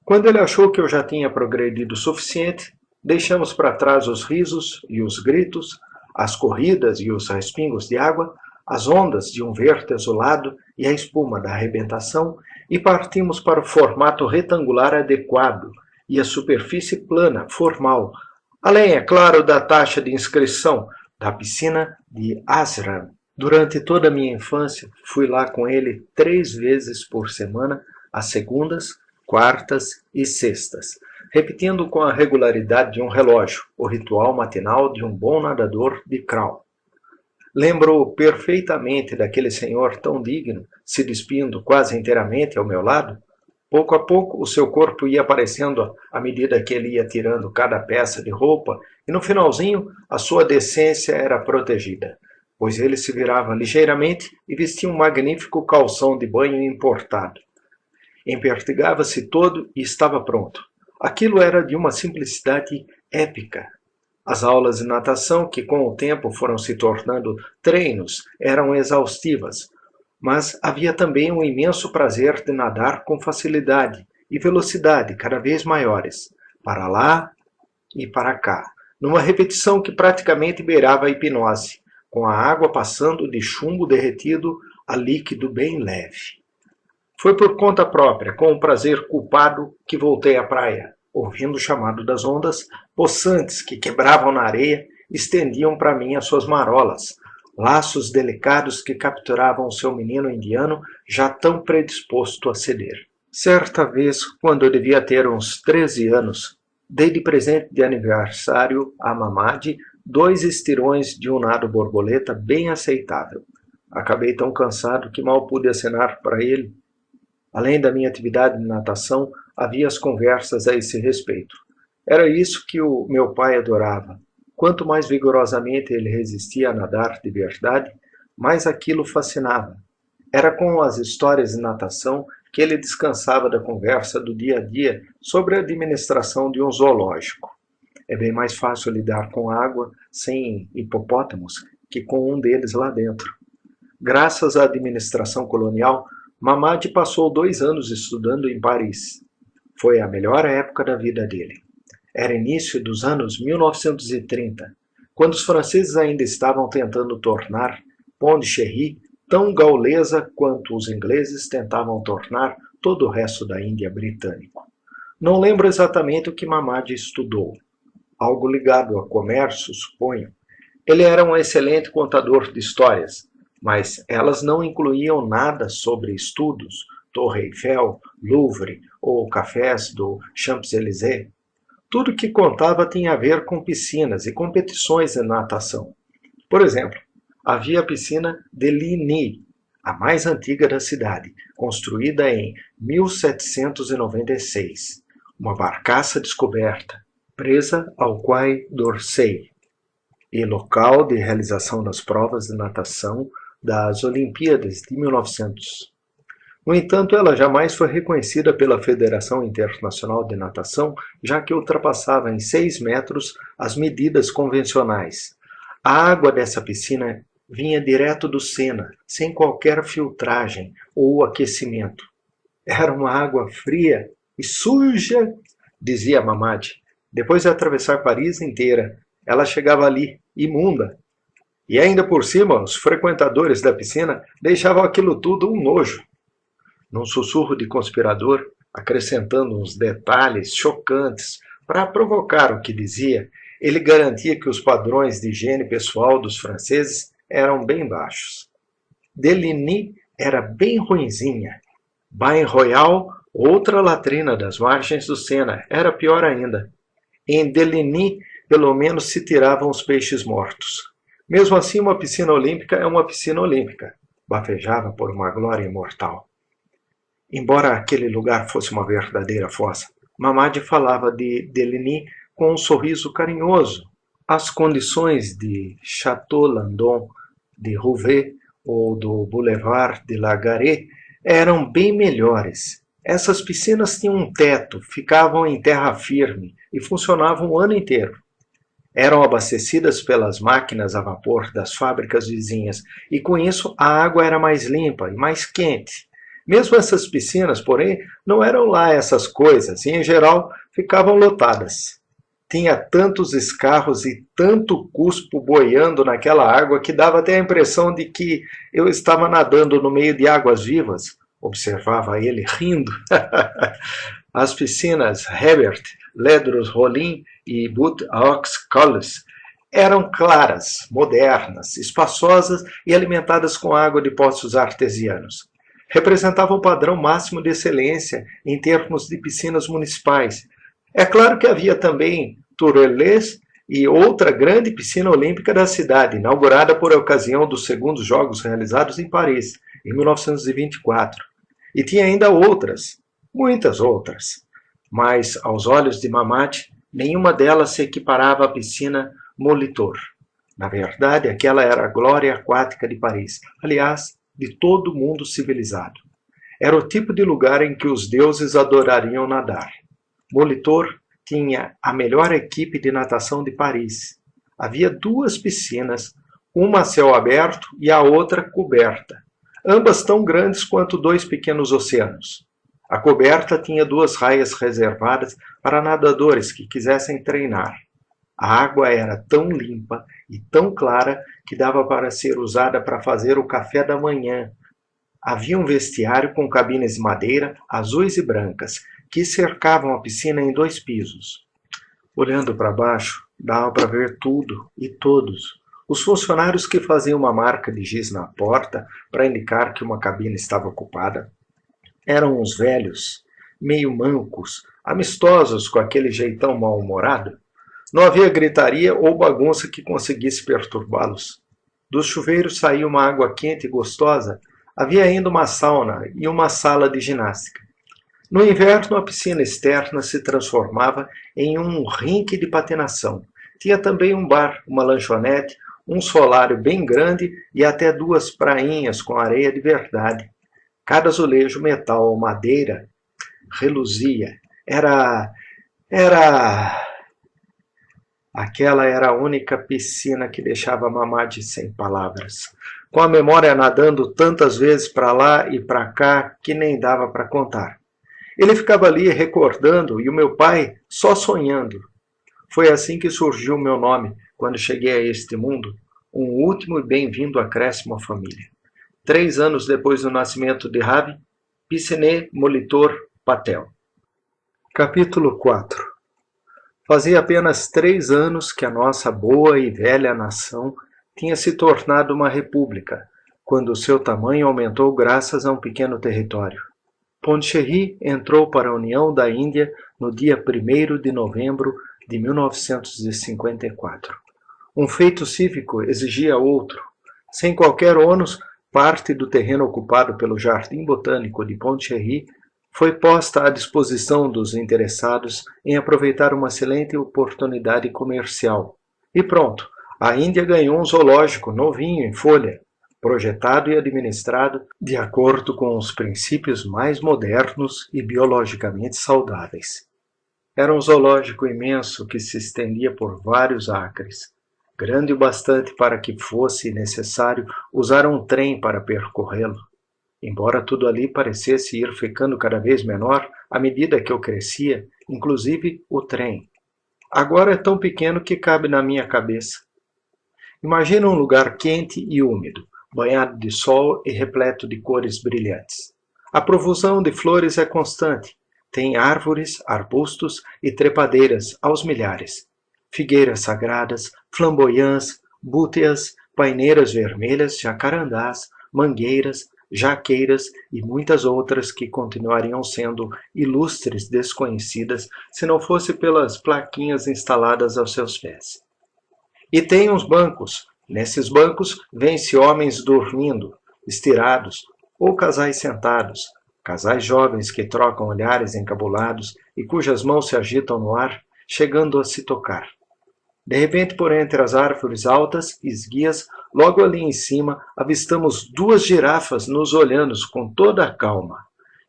Quando ele achou que eu já tinha progredido o suficiente, deixamos para trás os risos e os gritos, as corridas e os respingos de água, as ondas de um verde azulado e a espuma da arrebentação, e partimos para o formato retangular adequado e a superfície plana, formal, além, é claro, da taxa de inscrição da piscina de Ashram. Durante toda a minha infância, fui lá com ele 3 vezes por semana, às segundas, quartas e sextas, repetindo com a regularidade de um relógio o ritual matinal de um bom nadador de crawl. Lembro perfeitamente daquele senhor tão digno, se despindo quase inteiramente ao meu lado. Pouco a pouco, o seu corpo ia aparecendo à medida que ele ia tirando cada peça de roupa, e no finalzinho, a sua decência era protegida, pois ele se virava ligeiramente e vestia um magnífico calção de banho importado. Empertigava-se todo e estava pronto. Aquilo era de uma simplicidade épica. As aulas de natação, que com o tempo foram se tornando treinos, eram exaustivas, mas havia também um imenso prazer de nadar com facilidade e velocidade cada vez maiores, para lá e para cá, numa repetição que praticamente beirava a hipnose, com a água passando de chumbo derretido a líquido bem leve. Foi por conta própria, com um prazer culpado, que voltei à praia, ouvindo o chamado das ondas, possantes que quebravam na areia, estendiam para mim as suas marolas, laços delicados que capturavam o seu menino indiano já tão predisposto a ceder. Certa vez, quando eu devia ter uns 13 anos, dei de presente de aniversário a Mamadi 2 estirões de um nado borboleta bem aceitável. Acabei tão cansado que mal pude acenar para ele. Além da minha atividade de natação, havia as conversas a esse respeito. Era isso que o meu pai adorava. Quanto mais vigorosamente ele resistia a nadar de verdade, mais aquilo fascinava. Era com as histórias de natação que ele descansava da conversa do dia a dia sobre a administração de um zoológico. É bem mais fácil lidar com água sem hipopótamos que com um deles lá dentro. Graças à administração colonial, Mamad passou 2 anos estudando em Paris. Foi a melhor época da vida dele. Era início dos anos 1930, quando os franceses ainda estavam tentando tornar Pondichéry tão gaulesa quanto os ingleses tentavam tornar todo o resto da Índia britânico. Não lembro exatamente o que Mamad estudou. Algo ligado a comércio, suponho. Ele era um excelente contador de histórias, mas elas não incluíam nada sobre estudos, Torre Eiffel, Louvre ou cafés do Champs-Élysées. Tudo que contava tinha a ver com piscinas e competições de natação. Por exemplo, havia a piscina de Ligny, a mais antiga da cidade, construída em 1796. Uma barcaça descoberta, presa ao Quai d'Orsay, e local de realização das provas de natação das Olimpíadas de 1900. No entanto, ela jamais foi reconhecida pela Federação Internacional de Natação, já que ultrapassava em 6 metros as medidas convencionais. A água dessa piscina vinha direto do Sena, sem qualquer filtragem ou aquecimento. Era uma água fria e suja, dizia Mamad. Depois de atravessar Paris inteira, ela chegava ali, imunda. E ainda por cima, os frequentadores da piscina deixavam aquilo tudo um nojo. Num sussurro de conspirador, acrescentando uns detalhes chocantes para provocar o que dizia, ele garantia que os padrões de higiene pessoal dos franceses eram bem baixos. Deligny era bem ruinzinha. Bain Royal, outra latrina das margens do Sena, era pior ainda. Em Deligny, pelo menos se tiravam os peixes mortos. Mesmo assim, uma piscina olímpica é uma piscina olímpica, bafejava por uma glória imortal. Embora aquele lugar fosse uma verdadeira fossa, Mamad falava de Deligny com um sorriso carinhoso. As condições de Château Landon, de Rouvet ou do Boulevard de la Gare eram bem melhores. Essas piscinas tinham um teto, ficavam em terra firme e funcionavam o ano inteiro. Eram abastecidas pelas máquinas a vapor das fábricas vizinhas e com isso a água era mais limpa e mais quente. Mesmo essas piscinas, porém, não eram lá essas coisas e, em geral, ficavam lotadas. Tinha tantos escarros e tanto cuspo boiando naquela água que dava até a impressão de que eu estava nadando no meio de águas vivas, observava ele rindo. As piscinas Hebert, Ledros Rollin e Butte aux Cols eram claras, modernas, espaçosas e alimentadas com água de poços artesianos. Representavam o padrão máximo de excelência em termos de piscinas municipais. É claro que havia também Tourelles e outra grande piscina olímpica da cidade, inaugurada por ocasião dos segundos Jogos realizados em Paris, em 1924. E tinha ainda outras, muitas outras. Mas, aos olhos de Mamad, nenhuma delas se equiparava à piscina Molitor. Na verdade, aquela era a glória aquática de Paris. Aliás, de todo o mundo civilizado. Era o tipo de lugar em que os deuses adorariam nadar. Molitor tinha a melhor equipe de natação de Paris. Havia 2 piscinas, uma a céu aberto e a outra coberta, ambas tão grandes quanto 2 pequenos oceanos. A coberta tinha 2 raias reservadas para nadadores que quisessem treinar. A água era tão limpa e tão clara que dava para ser usada para fazer o café da manhã. Havia um vestiário com cabines de madeira, azuis e brancas, que cercavam a piscina em 2 pisos. Olhando para baixo, dava para ver tudo e todos. Os funcionários que faziam uma marca de giz na porta para indicar que uma cabine estava ocupada eram uns velhos, meio mancos, amistosos com aquele jeitão mal-humorado. Não havia gritaria ou bagunça que conseguisse perturbá-los. Dos chuveiros saía uma água quente e gostosa. Havia ainda uma sauna e uma sala de ginástica. No inverno, a piscina externa se transformava em um rink de patinação. Tinha também um bar, uma lanchonete, um solário bem grande e até duas prainhas com areia de verdade. Cada azulejo, metal ou madeira reluzia. Era... Aquela era a única piscina que deixava Mamadi sem palavras, com a memória nadando tantas vezes para lá e para cá que nem dava para contar. Ele ficava ali recordando e o meu pai só sonhando. Foi assim que surgiu o meu nome quando cheguei a este mundo, um último e bem-vindo acréscimo à família. 3 anos depois do nascimento de Ravi, Piscine Molitor Patel. Capítulo 4. Fazia apenas 3 anos que a nossa boa e velha nação tinha se tornado uma república, quando seu tamanho aumentou graças a um pequeno território. Pondicherry entrou para a União da Índia no dia 1º de novembro de 1954. Um feito cívico exigia outro. Sem qualquer ônus, parte do terreno ocupado pelo Jardim Botânico de Pondicherry foi posta à disposição dos interessados em aproveitar uma excelente oportunidade comercial. E pronto, a Índia ganhou um zoológico novinho em folha, projetado e administrado de acordo com os princípios mais modernos e biologicamente saudáveis. Era um zoológico imenso que se estendia por vários acres, grande o bastante para que fosse necessário usar um trem para percorrê-lo. Embora tudo ali parecesse ir ficando cada vez menor à medida que eu crescia, inclusive o trem. Agora é tão pequeno que cabe na minha cabeça. Imagina um lugar quente e úmido, banhado de sol e repleto de cores brilhantes. A profusão de flores é constante. Tem árvores, arbustos e trepadeiras aos milhares. Figueiras sagradas, flamboyãs, búteas, paineiras vermelhas, jacarandás, mangueiras, jaqueiras e muitas outras que continuariam sendo ilustres desconhecidas se não fosse pelas plaquinhas instaladas aos seus pés. E tem uns bancos. Nesses bancos vêem-se homens dormindo, estirados, ou casais sentados, casais jovens que trocam olhares encabulados e cujas mãos se agitam no ar, chegando a se tocar. De repente, por entre as árvores altas e esguias, logo ali em cima, avistamos 2 girafas nos olhando com toda a calma.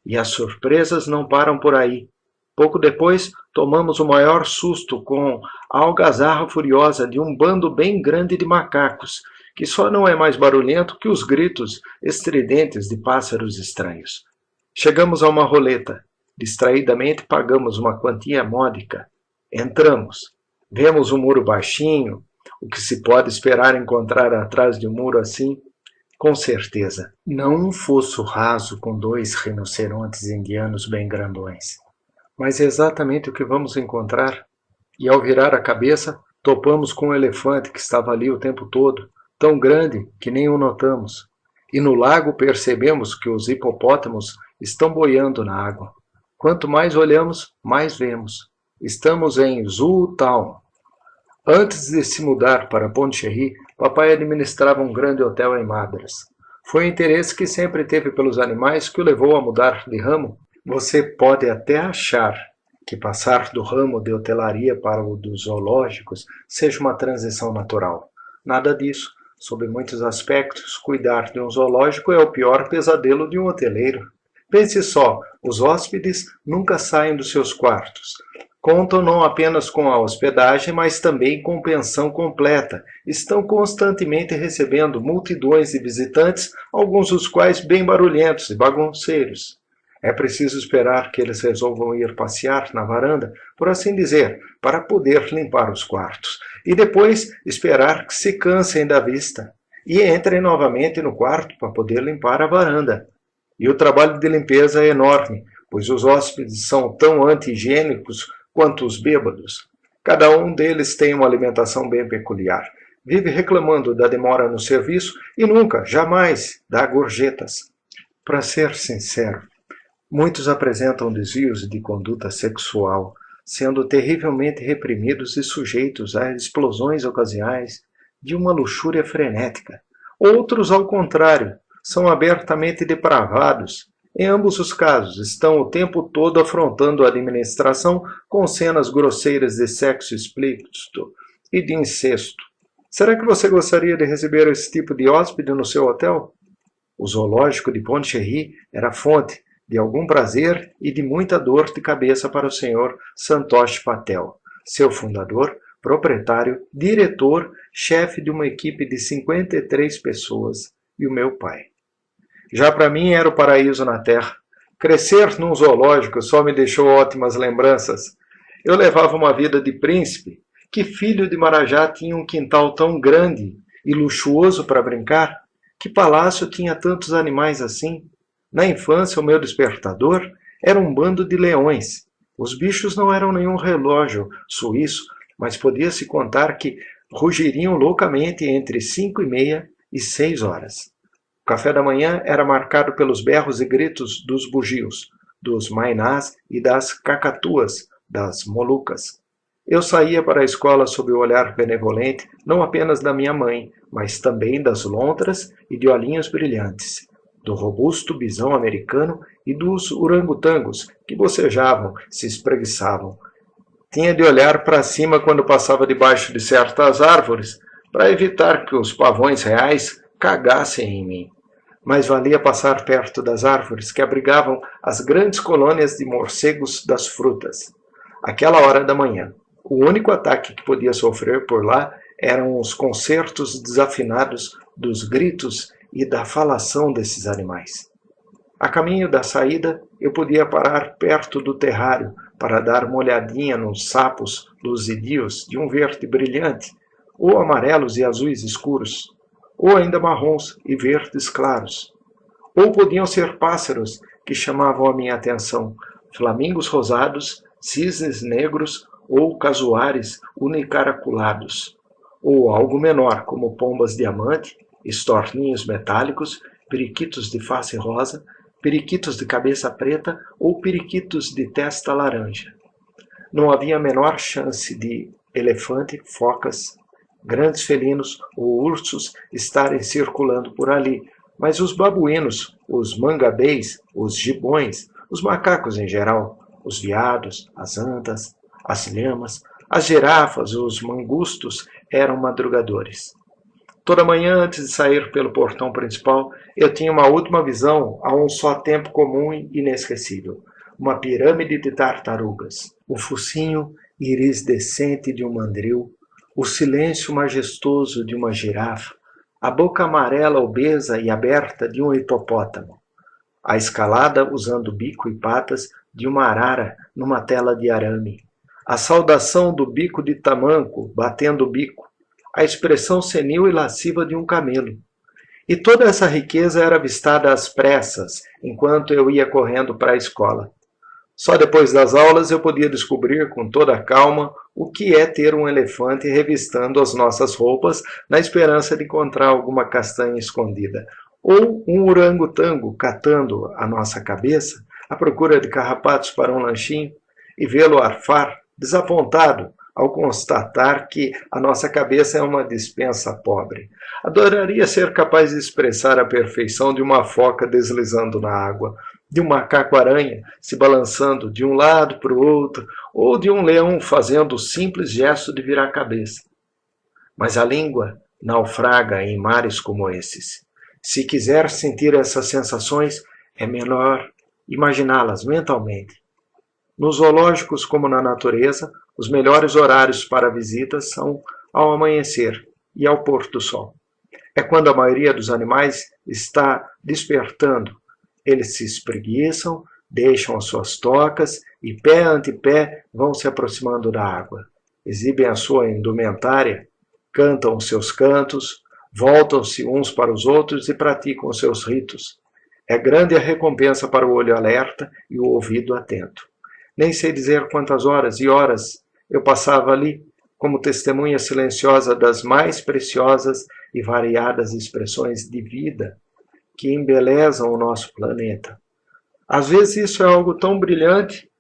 E as surpresas não param por aí. Pouco depois, tomamos o maior susto com a algazarra furiosa de um bando bem grande de macacos, que só não é mais barulhento que os gritos estridentes de pássaros estranhos. Chegamos a uma roleta. Distraidamente pagamos uma quantia módica. Entramos. Vemos um muro baixinho, o que se pode esperar encontrar atrás de um muro assim? Com certeza, não um fosso raso com 2 rinocerontes indianos bem grandões. Mas é exatamente o que vamos encontrar. E ao virar a cabeça, topamos com um elefante que estava ali o tempo todo, tão grande que nem o notamos. E no lago percebemos que os hipopótamos estão boiando na água. Quanto mais olhamos, mais vemos. Estamos em Zoo Town. Antes de se mudar para Pondicherry, papai administrava um grande hotel em Madras. Foi o interesse que sempre teve pelos animais que o levou a mudar de ramo. Você pode até achar que passar do ramo de hotelaria para o dos zoológicos seja uma transição natural. Nada disso. Sob muitos aspectos, cuidar de um zoológico é o pior pesadelo de um hoteleiro. Pense só, os hóspedes nunca saem dos seus quartos. Contam não apenas com a hospedagem, mas também com pensão completa. Estão constantemente recebendo multidões de visitantes, alguns dos quais bem barulhentos e bagunceiros. É preciso esperar que eles resolvam ir passear na varanda, por assim dizer, para poder limpar os quartos. E depois esperar que se cansem da vista. E entrem novamente no quarto para poder limpar a varanda. E o trabalho de limpeza é enorme, pois os hóspedes são tão anti-higiênicos quanto os bêbados. Cada um deles tem uma alimentação bem peculiar. Vive reclamando da demora no serviço e nunca, jamais, dá gorjetas. Para ser sincero, muitos apresentam desvios de conduta sexual, sendo terrivelmente reprimidos e sujeitos a explosões ocasiais de uma luxúria frenética, Outros, ao contrário, são abertamente depravados. Em ambos os casos, estão o tempo todo afrontando a administração com cenas grosseiras de sexo explícito e de incesto. Será que você gostaria de receber esse tipo de hóspede no seu hotel? O zoológico de Pondicherry era fonte de algum prazer e de muita dor de cabeça para o Sr. Santosh Patel, seu fundador, proprietário, diretor, chefe de uma equipe de 53 pessoas e o meu pai. Já para mim era o paraíso na terra. Crescer num zoológico só me deixou ótimas lembranças. Eu levava uma vida de príncipe. Que filho de Marajá tinha um quintal tão grande e luxuoso para brincar? Que palácio tinha tantos animais assim? Na infância, o meu despertador era um bando de leões. Os bichos não eram nenhum relógio suíço, mas podia-se contar que rugiriam loucamente entre 5:30 e 6 horas. O café da manhã era marcado pelos berros e gritos dos bugios, dos mainás e das cacatuas, das molucas. Eu saía para a escola sob o olhar benevolente não apenas da minha mãe, mas também das lontras e de olhinhos brilhantes, do robusto bisão americano e dos orangotangos que bocejavam, se espreguiçavam. Tinha de olhar para cima quando passava debaixo de certas árvores para evitar que os pavões reais cagassem em mim. Mas valia passar perto das árvores que abrigavam as grandes colônias de morcegos das frutas. Aquela hora da manhã, o único ataque que podia sofrer por lá eram os concertos desafinados dos gritos e da falação desses animais. A caminho da saída, eu podia parar perto do terrário para dar uma olhadinha nos sapos luzidios de um verde brilhante, ou amarelos e azuis escuros, ou ainda marrons e verdes claros. Ou podiam ser pássaros que chamavam a minha atenção, flamingos rosados, cisnes negros ou casuares unicaraculados. Ou algo menor, como pombas diamante, estorninhos metálicos, periquitos de face rosa, periquitos de cabeça preta ou periquitos de testa laranja. Não havia a menor chance de elefante, focas, grandes felinos ou ursos estarem circulando por ali, mas os babuínos, os mangabês, os gibões, os macacos em geral, os veados, as andas, as lhamas, as girafas, os mangustos eram madrugadores. Toda manhã, antes de sair pelo portão principal, eu tinha uma última visão a um só tempo comum e inesquecível. Uma pirâmide de tartarugas, o focinho irisdescente de um mandril, o silêncio majestoso de uma girafa, a boca amarela obesa e aberta de um hipopótamo, a escalada usando bico e patas de uma arara numa tela de arame, a saudação do bico de tamanco batendo o bico, a expressão senil e lasciva de um camelo. E toda essa riqueza era avistada às pressas, enquanto eu ia correndo para a escola. Só depois das aulas eu podia descobrir com toda a calma o que é ter um elefante revistando as nossas roupas na esperança de encontrar alguma castanha escondida, ou um orangotango catando a nossa cabeça à procura de carrapatos para um lanchinho e vê-lo arfar, desapontado, ao constatar que a nossa cabeça é uma despensa pobre. Adoraria ser capaz de expressar a perfeição de uma foca deslizando na água, de um macaco-aranha se balançando de um lado para o outro, ou de um leão fazendo o simples gesto de virar a cabeça. Mas a língua naufraga em mares como esses. Se quiser sentir essas sensações, é melhor imaginá-las mentalmente. Nos zoológicos, como na natureza, os melhores horários para visitas são ao amanhecer e ao pôr do sol. É quando a maioria dos animais está despertando. Eles se espreguiçam, deixam as suas tocas e, pé ante pé, vão se aproximando da água. Exibem a sua indumentária, cantam os seus cantos, voltam-se uns para os outros e praticam os seus ritos. É grande a recompensa para o olho alerta e o ouvido atento. Nem sei dizer quantas horas e horas eu passava ali, como testemunha silenciosa das mais preciosas e variadas expressões de vida que embelezam o nosso planeta. Às vezes isso é algo tão brilhante,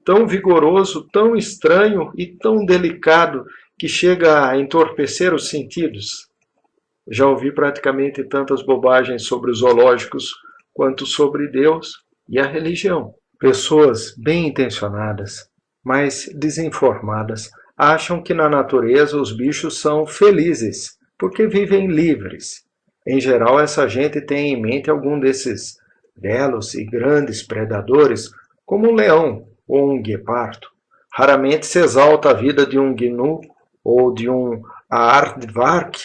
tão vigoroso, tão estranho e tão delicado que chega a entorpecer os sentidos. Já ouvi praticamente tantas bobagens sobre os zoológicos quanto sobre Deus e a religião. Pessoas bem intencionadas, mas desinformadas, acham que na natureza os bichos são felizes, porque vivem livres. Em geral, essa gente tem em mente algum desses belos e grandes predadores, como um leão ou um guepardo. Raramente se exalta a vida de um gnu ou de um aardvark.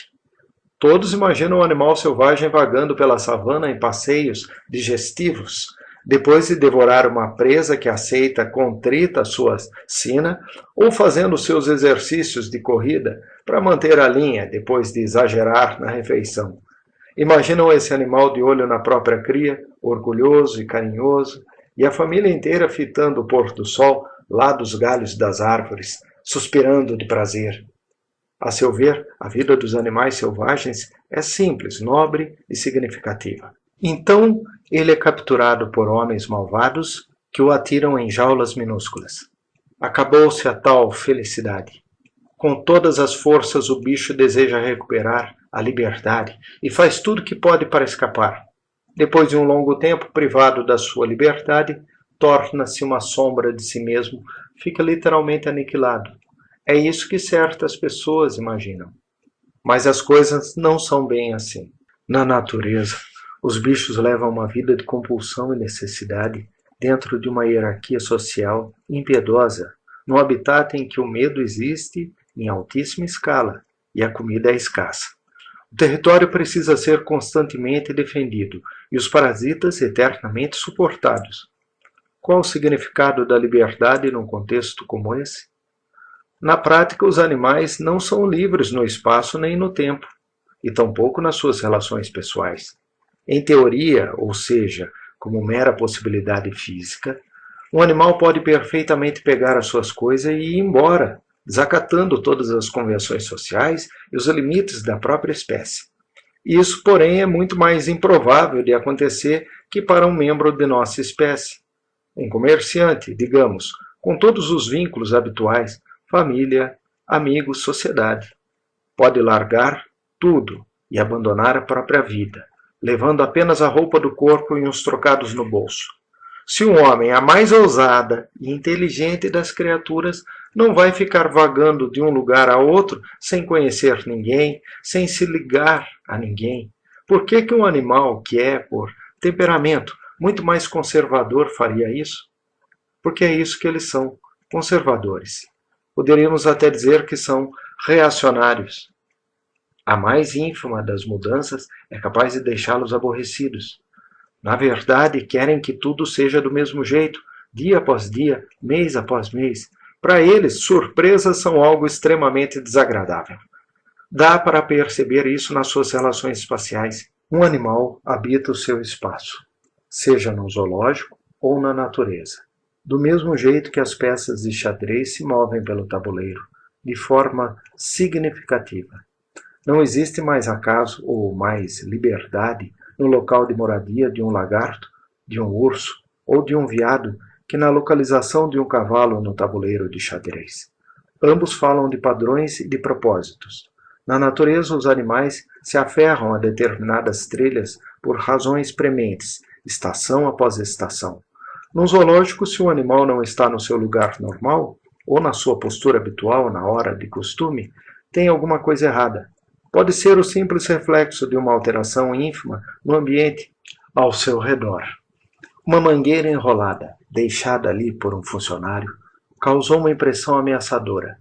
Todos imaginam um animal selvagem vagando pela savana em passeios digestivos, depois de devorar uma presa que aceita contrita a sua sina, ou fazendo seus exercícios de corrida para manter a linha depois de exagerar na refeição. Imaginam esse animal de olho na própria cria, orgulhoso e carinhoso, e a família inteira fitando o pôr do sol lá dos galhos das árvores, suspirando de prazer. A seu ver, a vida dos animais selvagens é simples, nobre e significativa. Então, ele é capturado por homens malvados que o atiram em jaulas minúsculas. Acabou-se a tal felicidade. Com todas as forças, o bicho deseja recuperar a liberdade e faz tudo que pode para escapar. Depois de um longo tempo privado da sua liberdade, torna-se uma sombra de si mesmo, fica literalmente aniquilado. É isso que certas pessoas imaginam. Mas as coisas não são bem assim. Na natureza, os bichos levam uma vida de compulsão e necessidade dentro de uma hierarquia social impiedosa, num habitat em que o medo existe em altíssima escala e a comida é escassa. O território precisa ser constantemente defendido e os parasitas eternamente suportados. Qual o significado da liberdade num contexto como esse? Na prática, os animais não são livres no espaço nem no tempo, e tampouco nas suas relações pessoais. Em teoria, ou seja, como mera possibilidade física, um animal pode perfeitamente pegar as suas coisas e ir embora, desacatando todas as convenções sociais e os limites da própria espécie. Isso, porém, é muito mais improvável de acontecer que para um membro de nossa espécie. Um comerciante, digamos, com todos os vínculos habituais, família, amigos, sociedade, pode largar tudo e abandonar a própria vida, levando apenas a roupa do corpo e uns trocados no bolso. Se um homem, a mais ousada e inteligente das criaturas, não vai ficar vagando de um lugar a outro sem conhecer ninguém, sem se ligar a ninguém, por que um animal que é, por temperamento, muito mais conservador faria isso? Porque é isso que eles são, conservadores. Poderíamos até dizer que são reacionários. A mais ínfima das mudanças é capaz de deixá-los aborrecidos. Na verdade, querem que tudo seja do mesmo jeito, dia após dia, mês após mês. Para eles, surpresas são algo extremamente desagradável. Dá para perceber isso nas suas relações espaciais. Um animal habita o seu espaço, seja no zoológico ou na natureza. Do mesmo jeito que as peças de xadrez se movem pelo tabuleiro, de forma significativa. Não existe mais acaso ou mais liberdade no local de moradia de um lagarto, de um urso ou de um veado que na localização de um cavalo no tabuleiro de xadrez. Ambos falam de padrões e de propósitos. Na natureza, os animais se aferram a determinadas trilhas por razões prementes, estação após estação. No zoológico, se o animal não está no seu lugar normal, ou na sua postura habitual na hora de costume, tem alguma coisa errada. Pode ser o simples reflexo de uma alteração ínfima no ambiente ao seu redor. Uma mangueira enrolada, deixada ali por um funcionário, causou uma impressão ameaçadora.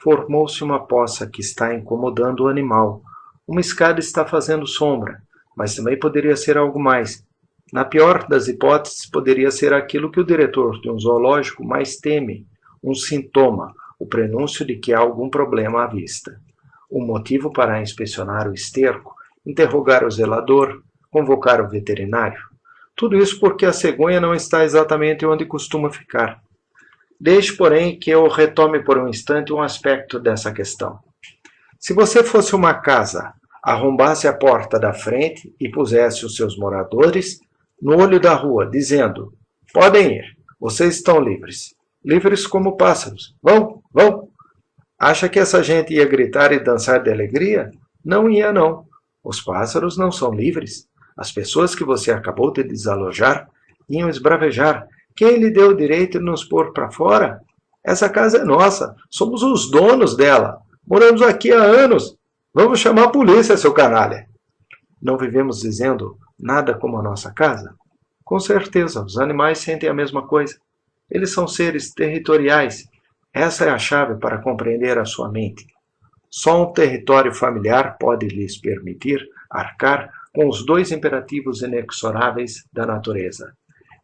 Formou-se uma poça que está incomodando o animal. Uma escada está fazendo sombra, mas também poderia ser algo mais. Na pior das hipóteses, poderia ser aquilo que o diretor de um zoológico mais teme, um sintoma, o prenúncio de que há algum problema à vista. O motivo para inspecionar o esterco, interrogar o zelador, convocar o veterinário. Tudo isso porque a cegonha não está exatamente onde costuma ficar. Deixe, porém, que eu retome por um instante um aspecto dessa questão. Se você fosse uma casa, arrombasse a porta da frente e pusesse os seus moradores no olho da rua, dizendo: podem ir, vocês estão livres. Livres como pássaros. Vão, vão! Acha que essa gente ia gritar e dançar de alegria? Não ia, não. Os pássaros não são livres. As pessoas que você acabou de desalojar iam esbravejar. Quem lhe deu o direito de nos pôr para fora? Essa casa é nossa. Somos os donos dela. Moramos aqui há anos. Vamos chamar a polícia, seu canalha. Não vivemos dizendo nada como a nossa casa? Com certeza, os animais sentem a mesma coisa. Eles são seres territoriais. Essa é a chave para compreender a sua mente. Só um território familiar pode lhes permitir arcar com os dois imperativos inexoráveis da natureza: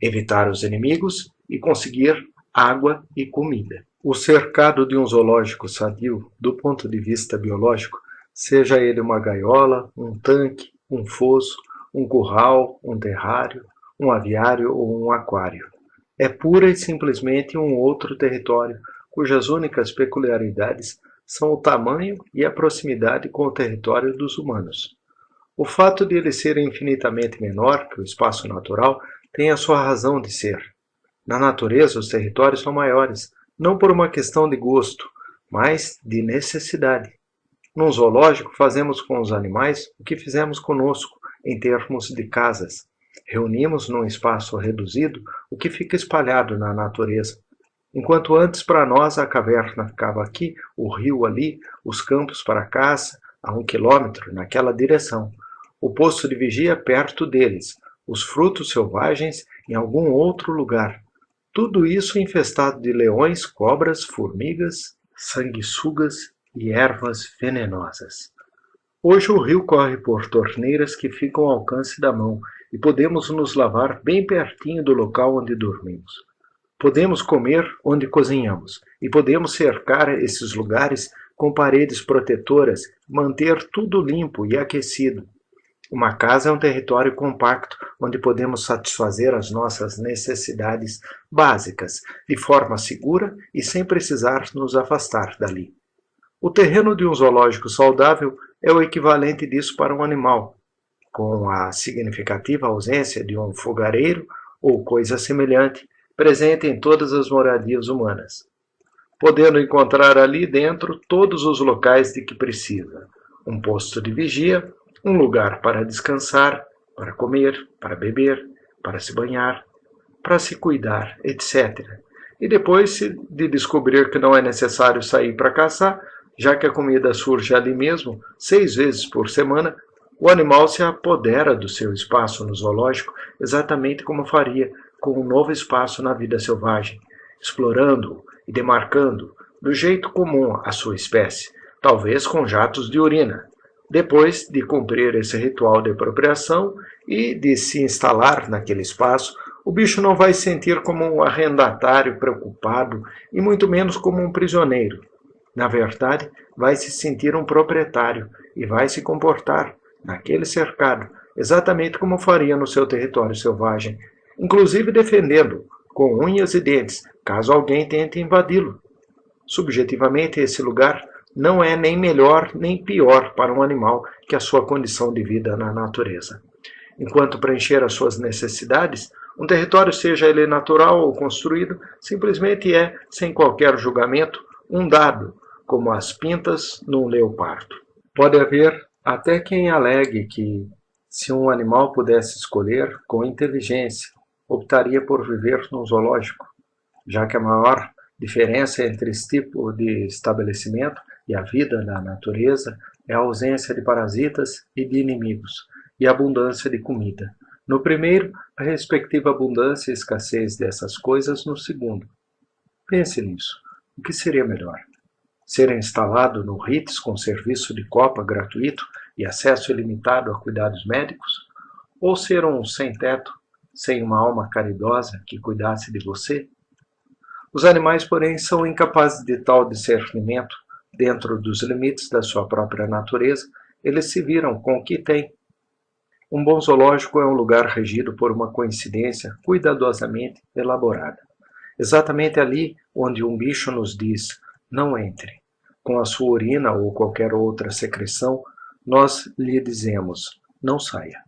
evitar os inimigos e conseguir água e comida. O cercado de um zoológico sadio, do ponto de vista biológico, seja ele uma gaiola, um tanque, um fosso, um curral, um terrário, um aviário ou um aquário, é pura e simplesmente um outro território, cujas únicas peculiaridades são o tamanho e a proximidade com o território dos humanos. O fato de ele ser infinitamente menor que o espaço natural tem a sua razão de ser. Na natureza, os territórios são maiores, não por uma questão de gosto, mas de necessidade. Num zoológico, fazemos com os animais o que fizemos conosco, em termos de casas. Reunimos num espaço reduzido o que fica espalhado na natureza. Enquanto antes para nós a caverna ficava aqui, o rio ali, os campos para a caça, a 1 quilômetro, naquela direção. O posto de vigia perto deles, os frutos selvagens em algum outro lugar. Tudo isso infestado de leões, cobras, formigas, sanguessugas e ervas venenosas. Hoje o rio corre por torneiras que ficam ao alcance da mão e podemos nos lavar bem pertinho do local onde dormimos. Podemos comer onde cozinhamos e podemos cercar esses lugares com paredes protetoras, manter tudo limpo e aquecido. Uma casa é um território compacto onde podemos satisfazer as nossas necessidades básicas de forma segura e sem precisar nos afastar dali. O terreno de um zoológico saudável é o equivalente disso para um animal, com a significativa ausência de um fogareiro ou coisa semelhante presente em todas as moradias humanas, podendo encontrar ali dentro todos os locais de que precisa: um posto de vigia, um lugar para descansar, para comer, para beber, para se banhar, para se cuidar, etc. E depois de descobrir que não é necessário sair para caçar, já que a comida surge ali mesmo, 6 vezes por semana, o animal se apodera do seu espaço no zoológico exatamente como faria com um novo espaço na vida selvagem, explorando-o e demarcando do jeito comum à sua espécie, talvez com jatos de urina. Depois de cumprir esse ritual de apropriação e de se instalar naquele espaço, o bicho não vai se sentir como um arrendatário preocupado e muito menos como um prisioneiro. Na verdade, vai se sentir um proprietário e vai se comportar, naquele cercado, exatamente como faria no seu território selvagem, inclusive defendendo, com unhas e dentes, caso alguém tente invadi-lo. Subjetivamente, esse lugar não é nem melhor nem pior para um animal que a sua condição de vida na natureza. Enquanto preencher as suas necessidades, um território, seja ele natural ou construído, simplesmente é, sem qualquer julgamento, um dado, como as pintas num leopardo. Pode haver até quem alegue que, se um animal pudesse escolher, com inteligência, optaria por viver num zoológico, já que a maior diferença entre esse tipo de estabelecimento e a vida na natureza é a ausência de parasitas e de inimigos, e a abundância de comida. No primeiro, a respectiva abundância e escassez dessas coisas no segundo. Pense nisso. O que seria melhor? Ser instalado no RITS com serviço de copa gratuito e acesso ilimitado a cuidados médicos? Ou ser um sem-teto, sem uma alma caridosa que cuidasse de você? Os animais, porém, são incapazes de tal discernimento. Dentro dos limites da sua própria natureza, eles se viram com o que têm. Um bom zoológico é um lugar regido por uma coincidência cuidadosamente elaborada. Exatamente ali onde um bicho nos diz: não entre. Com a sua urina ou qualquer outra secreção, nós lhe dizemos: não saia.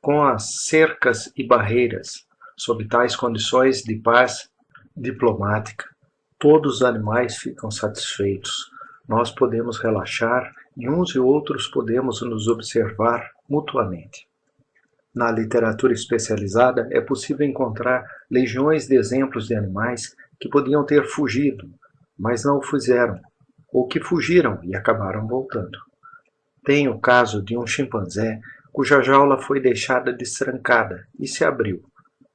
Com as cercas e barreiras, sob tais condições de paz diplomática, todos os animais ficam satisfeitos. Nós podemos relaxar e uns e outros podemos nos observar mutuamente. Na literatura especializada é possível encontrar legiões de exemplos de animais que podiam ter fugido, mas não o fizeram, ou que fugiram e acabaram voltando. Tem o caso de um chimpanzé cuja jaula foi deixada destrancada e se abriu.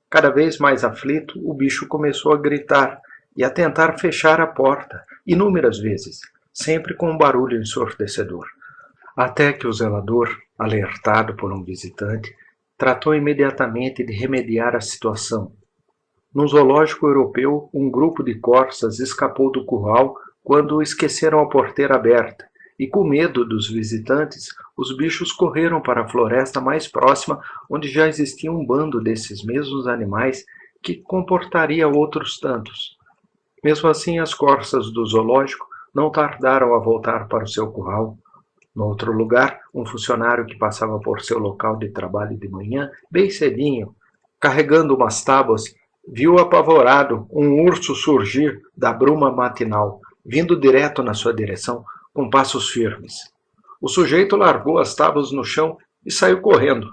Cada vez mais aflito, o bicho começou a gritar e a tentar fechar a porta, inúmeras vezes, sempre com um barulho ensurdecedor. Até que o zelador, alertado por um visitante, tratou imediatamente de remediar a situação. No zoológico europeu, um grupo de corças escapou do curral quando esqueceram a porteira aberta, e com medo dos visitantes, os bichos correram para a floresta mais próxima, onde já existia um bando desses mesmos animais que comportaria outros tantos. Mesmo assim, as corças do zoológico não tardaram a voltar para o seu curral. No outro lugar, um funcionário que passava por seu local de trabalho de manhã, bem cedinho, carregando umas tábuas, viu apavorado um urso surgir da bruma matinal, vindo direto na sua direção, com passos firmes. O sujeito largou as tábuas no chão e saiu correndo.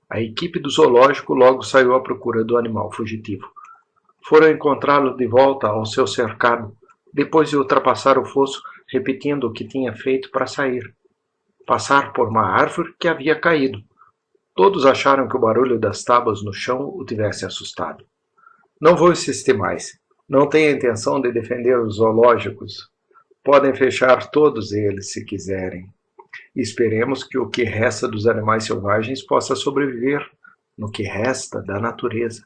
A equipe do zoológico logo saiu à procura do animal fugitivo. Foram encontrá-lo de volta ao seu cercado, depois de ultrapassar o fosso, repetindo o que tinha feito para sair. Passar por uma árvore que havia caído. Todos acharam que o barulho das tábuas no chão o tivesse assustado. Não vou insistir mais. Não tenho a intenção de defender os zoológicos. Podem fechar todos eles se quiserem. Esperemos que o que resta dos animais selvagens possa sobreviver no que resta da natureza.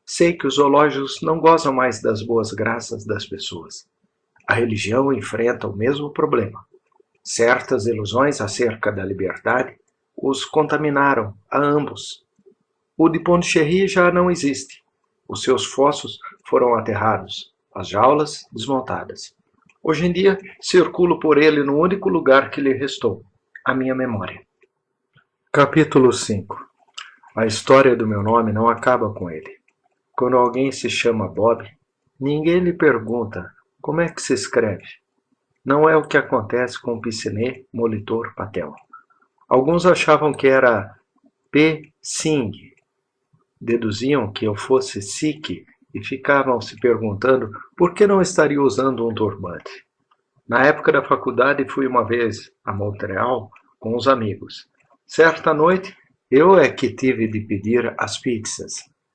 Sei que os zoológicos não gozam mais das boas graças das pessoas. A religião enfrenta o mesmo problema. Certas ilusões acerca da liberdade os contaminaram a ambos. O de Pondicherry já não existe. Os seus fossos foram aterrados, as jaulas desmontadas. Hoje em dia, circulo por ele no único lugar que lhe restou, a minha memória. Capítulo 5. A história do meu nome não acaba com ele. Quando alguém se chama Bob, ninguém lhe pergunta como é que se escreve. Não é o que acontece com Piscinet, Molitor, Patel. Alguns achavam que era P-Sing. Deduziam que eu fosse Sikh e ficavam se perguntando por que não estaria usando um turbante. Na época da faculdade fui uma vez a Montreal com os amigos. Certa noite, eu é que tive de pedir as pizzas.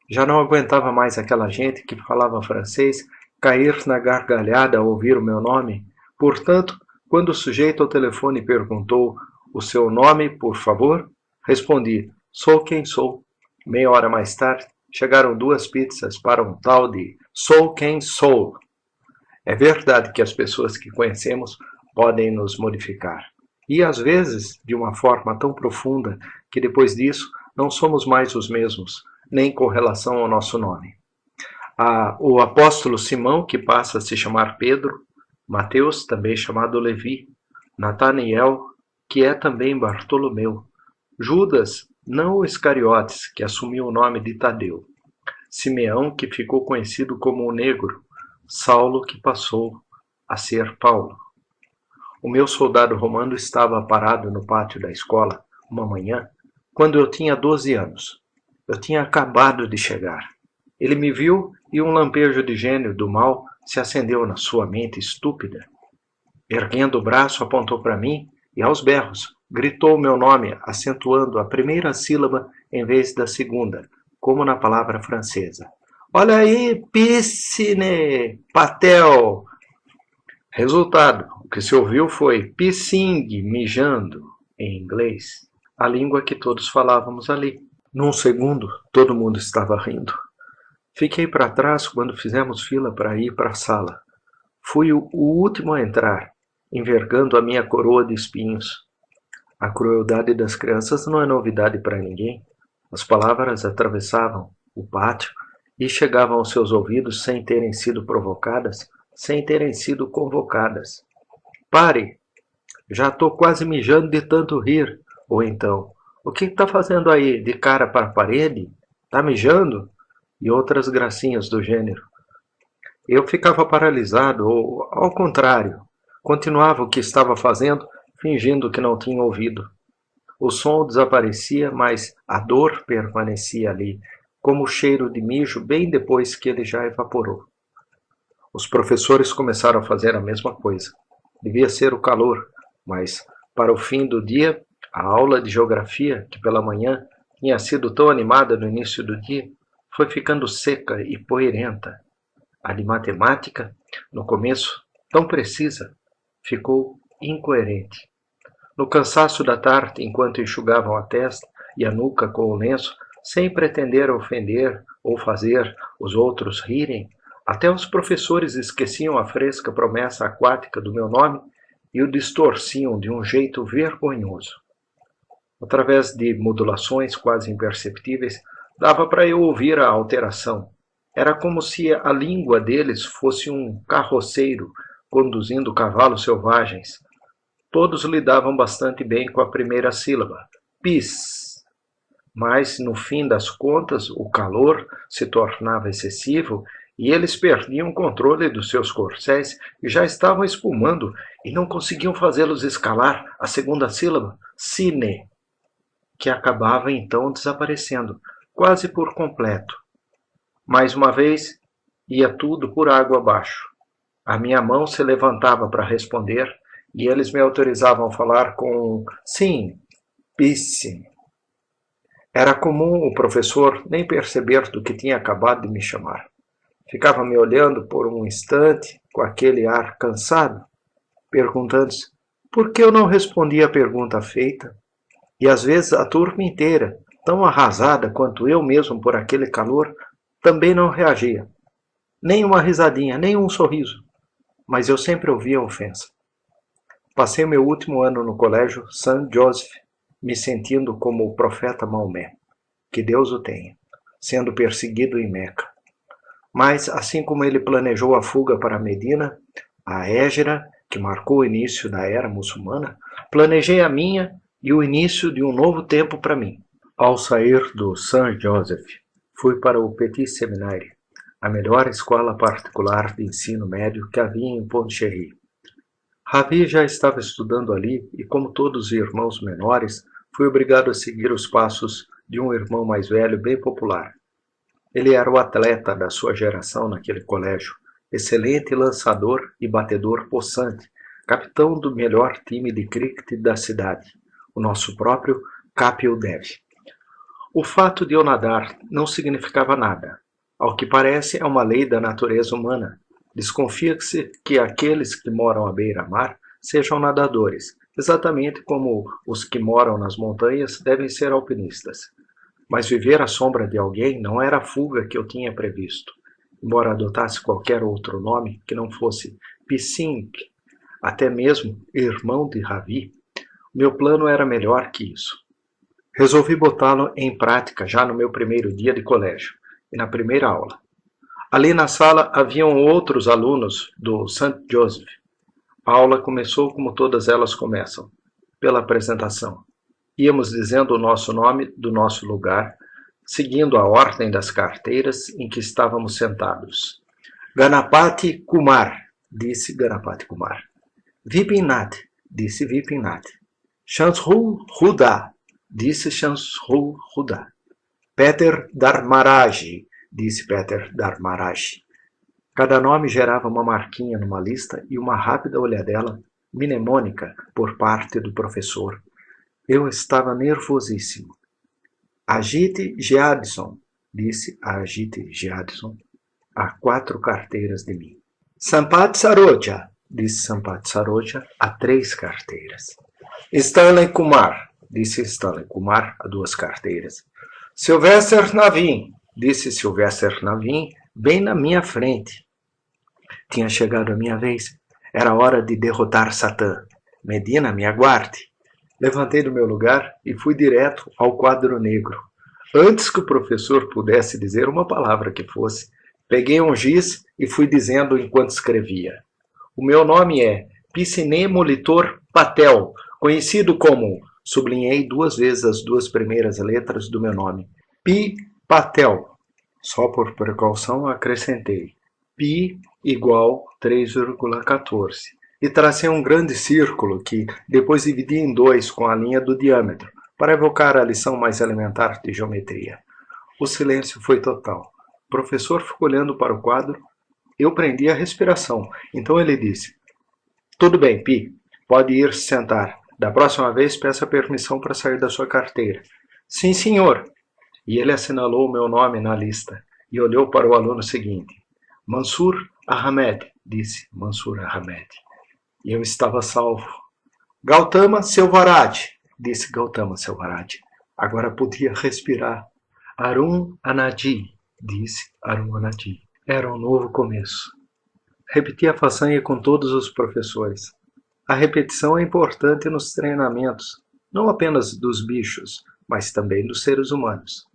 Já não aguentava mais aquela gente que falava francês cair na gargalhada ao ouvir o meu nome. Portanto, quando o sujeito ao telefone perguntou o seu nome, por favor, respondi, sou quem sou. Meia hora mais tarde, chegaram 2 pizzas para um tal de sou quem sou. É verdade que as pessoas que conhecemos podem nos modificar. E às vezes, de uma forma tão profunda que depois disso não somos mais os mesmos, nem com relação ao nosso nome. O apóstolo Simão, que passa a se chamar Pedro, Mateus, também chamado Levi, Nataniel, que é também Bartolomeu, Judas, não o Iscariotes, que assumiu o nome de Tadeu, Simeão, que ficou conhecido como o Negro, Saulo, que passou a ser Paulo. O meu soldado romano estava parado no pátio da escola uma manhã, quando eu tinha 12 anos. Eu tinha acabado de chegar. Ele me viu e um lampejo de gênio do mal se acendeu na sua mente estúpida. Erguendo o braço, apontou para mim e, aos berros, gritou meu nome, acentuando a primeira sílaba em vez da segunda, como na palavra francesa. Olha aí, Piscine, Patel! Resultado, o que se ouviu foi pissing, mijando, em inglês, a língua que todos falávamos ali. Num segundo, todo mundo estava rindo. Fiquei para trás quando fizemos fila para ir para a sala. Fui o último a entrar, envergando a minha coroa de espinhos. A crueldade das crianças não é novidade para ninguém. As palavras atravessavam o pátio e chegavam aos seus ouvidos sem terem sido provocadas, sem terem sido convocadas. Pare! Já estou quase mijando de tanto rir. Ou então, o que está fazendo aí, de cara para a parede? Está mijando? E outras gracinhas do gênero. Eu ficava paralisado, ou, ao contrário, continuava o que estava fazendo, fingindo que não tinha ouvido. O som desaparecia, mas a dor permanecia ali, como o cheiro de mijo bem depois que ele já evaporou. Os professores começaram a fazer a mesma coisa. Devia ser o calor, mas, para o fim do dia, a aula de geografia, que pela manhã tinha sido tão animada no início do dia, foi ficando seca e poeirenta. A de matemática, no começo, tão precisa, ficou incoerente. No cansaço da tarde, enquanto enxugavam a testa e a nuca com o lenço, sem pretender ofender ou fazer os outros rirem, até os professores esqueciam a fresca promessa aquática do meu nome e o distorciam de um jeito vergonhoso. Através de modulações quase imperceptíveis, dava para eu ouvir a alteração. Era como se a língua deles fosse um carroceiro conduzindo cavalos selvagens. Todos lidavam bastante bem com a primeira sílaba, pis. Mas, no fim das contas, o calor se tornava excessivo e eles perdiam o controle dos seus corcéis e já estavam espumando e não conseguiam fazê-los escalar a segunda sílaba, sine, que acabava então desaparecendo, quase por completo. Mais uma vez, ia tudo por água abaixo. A minha mão se levantava para responder e eles me autorizavam a falar com sim, pisse. Era comum o professor nem perceber do que tinha acabado de me chamar. Ficava me olhando por um instante, com aquele ar cansado, perguntando-se por que eu não respondia a pergunta feita. E às vezes a turma inteira, tão arrasada quanto eu mesmo por aquele calor, também não reagia. Nem uma risadinha, nem um sorriso. Mas eu sempre ouvia a ofensa. Passei meu último ano no colégio St. Joseph, me sentindo como o profeta Maomé, que Deus o tenha, sendo perseguido em Meca. Mas, assim como ele planejou a fuga para Medina, a Hégira, que marcou o início da era muçulmana, planejei a minha e o início de um novo tempo para mim. Ao sair do St. Joseph, fui para o Petit Seminaire, a melhor escola particular de ensino médio que havia em Pondicherry. Ravi já estava estudando ali e, como todos os irmãos menores, fui obrigado a seguir os passos de um irmão mais velho bem popular. Ele era o atleta da sua geração naquele colégio, excelente lançador e batedor possante, capitão do melhor time de cricket da cidade, o nosso próprio Kapil Dev. O fato de eu nadar não significava nada. Ao que parece, é uma lei da natureza humana. Desconfia-se que aqueles que moram à beira-mar sejam nadadores, exatamente como os que moram nas montanhas devem ser alpinistas. Mas viver à sombra de alguém não era a fuga que eu tinha previsto. Embora adotasse qualquer outro nome que não fosse Pisink, até mesmo irmão de Ravi, meu plano era melhor que isso. Resolvi botá-lo em prática já no meu primeiro dia de colégio e na primeira aula. Ali na sala haviam outros alunos do St. Joseph. A aula começou como todas elas começam, pela apresentação. Íamos dizendo o nosso nome do nosso lugar, seguindo a ordem das carteiras em que estávamos sentados. Ganapati Kumar, disse Ganapati Kumar. Vipinath, disse Vipinath. Shansrul Huda, disse Shansrul Huda. Peter Dharmaraj, disse Peter Dharmaraj. Cada nome gerava uma marquinha numa lista e uma rápida olhadela mnemônica por parte do professor. Eu estava nervosíssimo. Ajit Geadson, disse Ajit Geadson, a 4 carteiras de mim. Sampat Saroja, disse Sampat Saroja, a 3 carteiras. Stanley Kumar, disse Stanley Kumar, a 2 carteiras. Sylvester Navin, disse Sylvester Navin, bem na minha frente. Tinha chegado a minha vez. Era hora de derrotar Satã. Medina, me aguarde. Levantei do meu lugar e fui direto ao quadro negro. Antes que o professor pudesse dizer uma palavra que fosse, peguei um giz e fui dizendo enquanto escrevia. O meu nome é Piscine Molitor Patel, conhecido como... Sublinhei 2 vezes as 2 primeiras letras do meu nome. Pi Patel. Só por precaução acrescentei. Pi igual 3,14. e tracei um grande círculo que depois dividi em dois com a linha do diâmetro, para evocar a lição mais elementar de geometria. O silêncio foi total. O professor ficou olhando para o quadro. Eu prendi a respiração. Então ele disse: "Tudo bem, Pi. Pode ir se sentar. Da próxima vez, peça permissão para sair da sua carteira." "Sim, senhor." E ele assinalou o meu nome na lista e olhou para o aluno seguinte. "Mansur Ahmed", disse Mansur Ahmed. E eu estava salvo. "Gautama Selvaraj", disse Gautama Selvaraj. Agora podia respirar. "Arun Anadi", disse Arun Anadi. Era um novo começo. Repeti a façanha com todos os professores. A repetição é importante nos treinamentos, não apenas dos bichos, mas também dos seres humanos.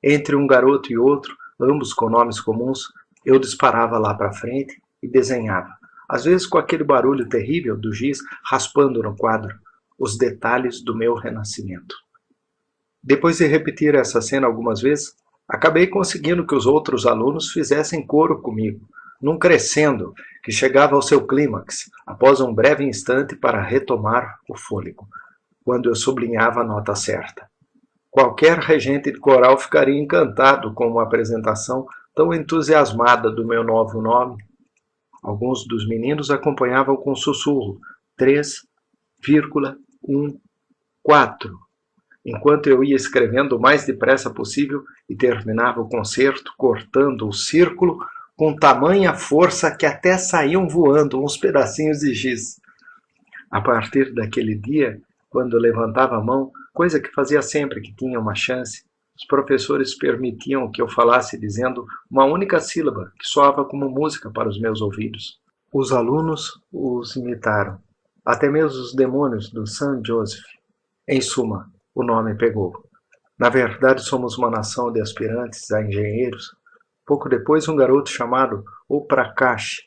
Entre um garoto e outro, ambos com nomes comuns, eu disparava lá para frente e desenhava, às vezes com aquele barulho terrível do giz raspando no quadro, os detalhes do meu renascimento. Depois de repetir essa cena algumas vezes, acabei conseguindo que os outros alunos fizessem coro comigo, num crescendo que chegava ao seu clímax, após um breve instante para retomar o fôlego, quando eu sublinhava a nota certa. Qualquer regente de coral ficaria encantado com uma apresentação tão entusiasmada do meu novo nome. Alguns dos meninos acompanhavam com sussurro: 3,14, enquanto eu ia escrevendo o mais depressa possível e terminava o concerto cortando o círculo com tamanha força que até saíam voando uns pedacinhos de giz. A partir daquele dia, quando levantava a mão, coisa que fazia sempre que tinha uma chance, os professores permitiam que eu falasse dizendo uma única sílaba que soava como música para os meus ouvidos. Os alunos os imitaram, até mesmo os demônios do St. Joseph. Em suma, o nome pegou. Na verdade, somos uma nação de aspirantes a engenheiros. Pouco depois, um garoto chamado Oprakash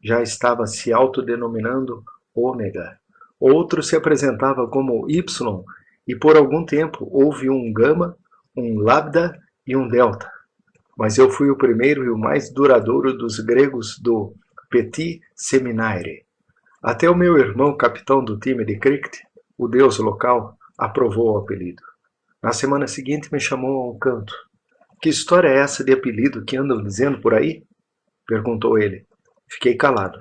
já estava se autodenominando Ômega. Outro se apresentava como Y, e por algum tempo houve um Gama, um Lambda e um Delta. Mas eu fui o primeiro e o mais duradouro dos gregos do Petit Seminaire. Até o meu irmão, capitão do time de cricket, o deus local, aprovou o apelido. Na semana seguinte me chamou a um canto. "Que história é essa de apelido que andam dizendo por aí?" perguntou ele. Fiquei calado,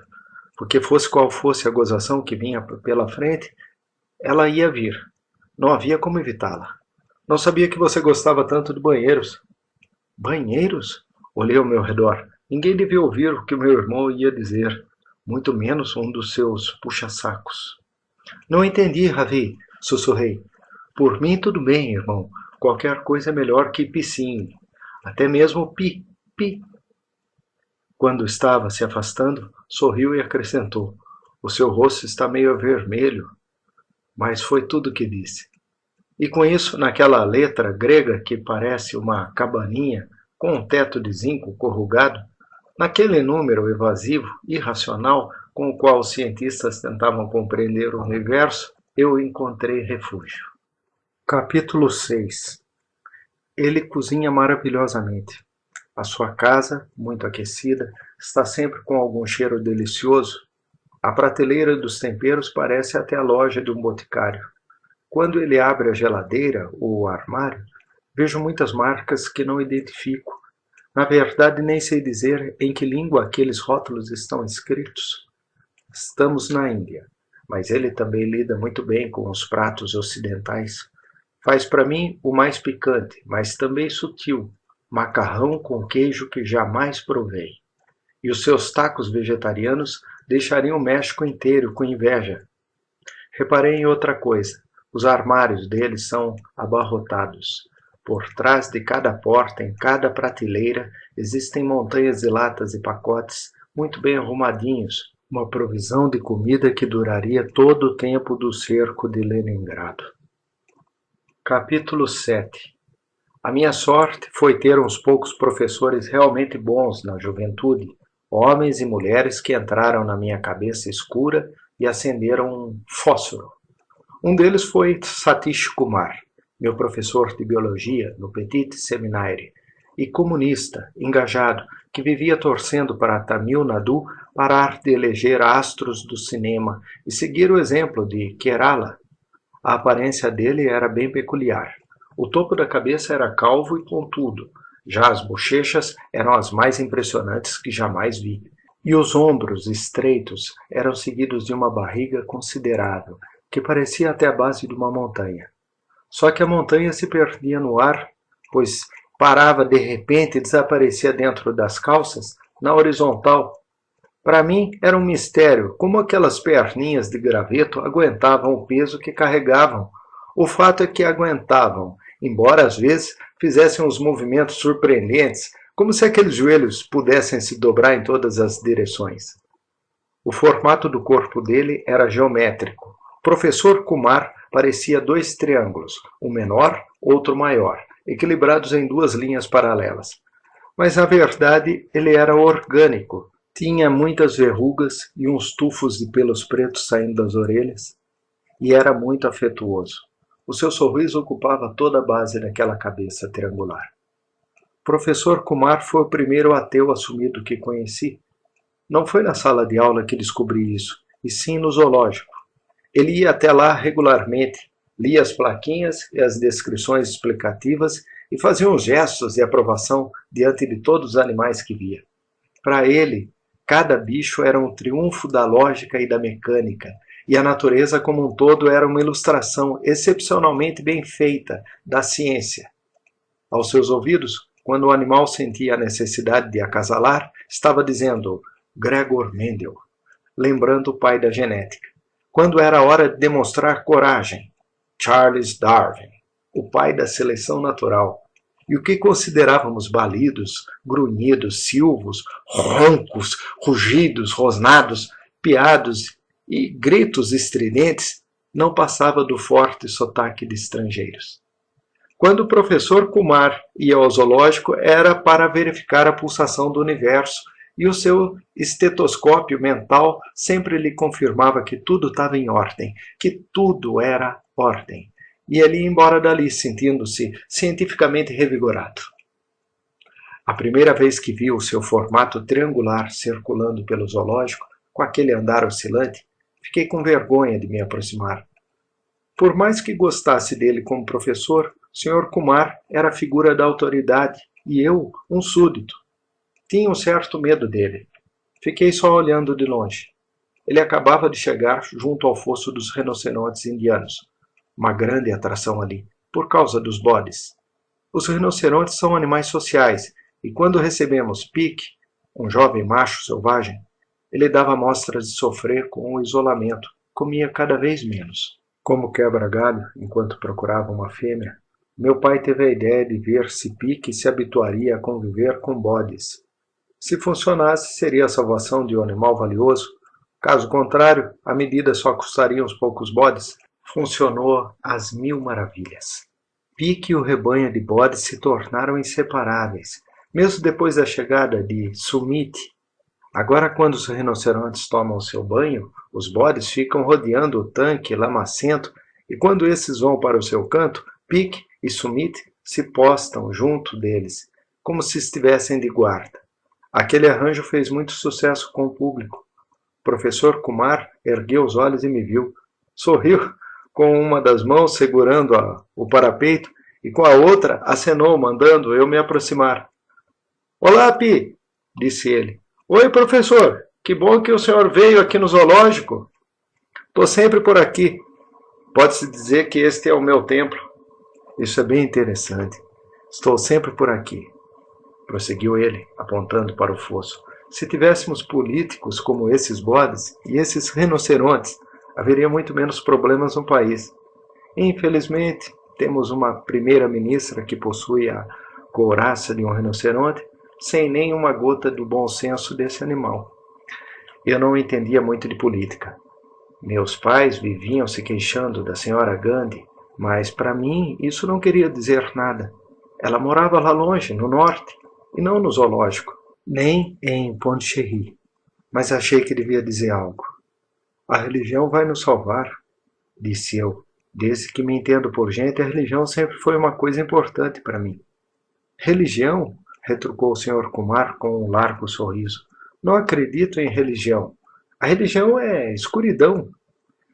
porque fosse qual fosse a gozação que vinha pela frente, ela ia vir. Não havia como evitá-la. "Não sabia que você gostava tanto de banheiros." "Banheiros?" Olhei ao meu redor. Ninguém devia ouvir o que meu irmão ia dizer, muito menos um dos seus puxa-sacos. "Não entendi, Ravi", sussurrei. "Por mim tudo bem, irmão. Qualquer coisa é melhor que piscine. Até mesmo pi, pi." Quando estava se afastando, sorriu e acrescentou: "O seu rosto está meio vermelho." Mas foi tudo o que disse. E com isso, naquela letra grega que parece uma cabaninha com um teto de zinco corrugado, naquele número evasivo, irracional, com o qual os cientistas tentavam compreender o universo, eu encontrei refúgio. Capítulo 6. Ele cozinha maravilhosamente. A sua casa, muito aquecida, está sempre com algum cheiro delicioso. A prateleira dos temperos parece até a loja de um boticário. Quando ele abre a geladeira ou o armário, vejo muitas marcas que não identifico. Na verdade, nem sei dizer em que língua aqueles rótulos estão escritos. Estamos na Índia, mas ele também lida muito bem com os pratos ocidentais. Faz para mim o mais picante, mas também sutil, macarrão com queijo que jamais provei. E os seus tacos vegetarianos deixariam o México inteiro com inveja. Reparei em outra coisa. Os armários deles são abarrotados. Por trás de cada porta, em cada prateleira, existem montanhas de latas e pacotes muito bem arrumadinhos, uma provisão de comida que duraria todo o tempo do cerco de Leningrado. Capítulo 7. A minha sorte foi ter uns poucos professores realmente bons na juventude, homens e mulheres que entraram na minha cabeça escura e acenderam um fósforo. Um deles foi Satish Kumar, meu professor de biologia no Petit Seminaire, e comunista, engajado, que vivia torcendo para Tamil Nadu parar de eleger astros do cinema e seguir o exemplo de Kerala. A aparência dele era bem peculiar. O topo da cabeça era calvo e pontudo, já as bochechas eram as mais impressionantes que jamais vi. E os ombros estreitos eram seguidos de uma barriga considerável, que parecia até a base de uma montanha. Só que a montanha se perdia no ar, pois parava de repente e desaparecia dentro das calças, na horizontal. Para mim era um mistério como aquelas perninhas de graveto aguentavam o peso que carregavam. O fato é que aguentavam, embora às vezes fizessem uns movimentos surpreendentes, como se aqueles joelhos pudessem se dobrar em todas as direções. O formato do corpo dele era geométrico. O professor Kumar parecia dois triângulos, um menor, outro maior, equilibrados em duas linhas paralelas. Mas na verdade ele era orgânico. Tinha muitas verrugas e uns tufos de pelos pretos saindo das orelhas, e era muito afetuoso. O seu sorriso ocupava toda a base daquela cabeça triangular. O professor Kumar foi o primeiro ateu assumido que conheci. Não foi na sala de aula que descobri isso, e sim no zoológico. Ele ia até lá regularmente, lia as plaquinhas e as descrições explicativas e fazia uns gestos de aprovação diante de todos os animais que via. Para ele, cada bicho era um triunfo da lógica e da mecânica, e a natureza como um todo era uma ilustração excepcionalmente bem feita da ciência. Aos seus ouvidos, quando o animal sentia a necessidade de acasalar, estava dizendo Gregor Mendel, lembrando o pai da genética. Quando era hora de demonstrar coragem, Charles Darwin, o pai da seleção natural. E o que considerávamos balidos, grunhidos, silvos, roncos, rugidos, rosnados, piados e gritos estridentes não passava do forte sotaque de estrangeiros. Quando o professor Kumar ia ao zoológico era para verificar a pulsação do universo e o seu estetoscópio mental sempre lhe confirmava que tudo estava em ordem, que tudo era ordem. E ele ia embora dali, sentindo-se cientificamente revigorado. A primeira vez que vi o seu formato triangular circulando pelo zoológico, com aquele andar oscilante, fiquei com vergonha de me aproximar. Por mais que gostasse dele como professor, o Sr. Kumar era a figura da autoridade e eu, um súdito. Tinha um certo medo dele. Fiquei só olhando de longe. Ele acabava de chegar junto ao fosso dos rinocerontes indianos. Uma grande atração ali, por causa dos bodes. Os rinocerontes são animais sociais, e quando recebemos Pique, um jovem macho selvagem, ele dava mostras de sofrer com o isolamento, comia cada vez menos. Como quebra-galho, enquanto procurava uma fêmea, meu pai teve a ideia de ver se Pique se habituaria a conviver com bodes. Se funcionasse, seria a salvação de um animal valioso. Caso contrário, a medida só custaria uns poucos bodes. Funcionou às mil maravilhas. Pique e o rebanho de bodes se tornaram inseparáveis, mesmo depois da chegada de Sumit. Agora, quando os rinocerontes tomam seu banho, os bodes ficam rodeando o tanque lamacento, e quando esses vão para o seu canto, Pique e Sumit se postam junto deles, como se estivessem de guarda. Aquele arranjo fez muito sucesso com o público. O professor Kumar ergueu os olhos e me viu. Sorriu com uma das mãos segurando o parapeito e com a outra acenou, mandando eu me aproximar. Olá, Pi, disse ele. Oi, professor, que bom que o senhor veio aqui no zoológico. Estou sempre por aqui. Pode-se dizer que este é o meu templo. Isso é bem interessante. Estou sempre por aqui, prosseguiu ele, apontando para o fosso. Se tivéssemos políticos como esses bodes e esses rinocerontes, haveria muito menos problemas no país. Infelizmente, temos uma primeira-ministra que possui a couraça de um rinoceronte, sem nenhuma gota do bom senso desse animal. Eu não entendia muito de política. Meus pais viviam se queixando da senhora Gandhi, mas para mim isso não queria dizer nada. Ela morava lá longe, no norte, e não no zoológico, nem em Pondicherry. Mas achei que devia dizer algo. A religião vai nos salvar, disse eu. Desde que me entendo por gente, a religião sempre foi uma coisa importante para mim. Religião? retrucou o Sr. Kumar com um largo sorriso. Não acredito em religião. A religião é escuridão.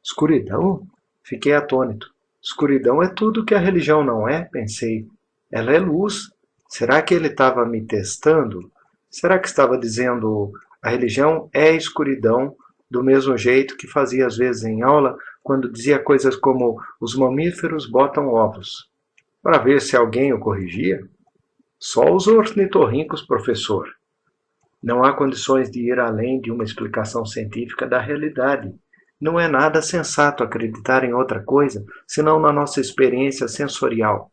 Escuridão? Fiquei atônito. Escuridão é tudo que a religião não é, pensei. Ela é luz. Será que ele estava me testando? Será que estava dizendo a religião é escuridão, do mesmo jeito que fazia às vezes em aula, quando dizia coisas como os mamíferos botam ovos? Para ver se alguém o corrigia? Só os ornitorrincos, professor. Não há condições de ir além de uma explicação científica da realidade. Não é nada sensato acreditar em outra coisa, senão na nossa experiência sensorial.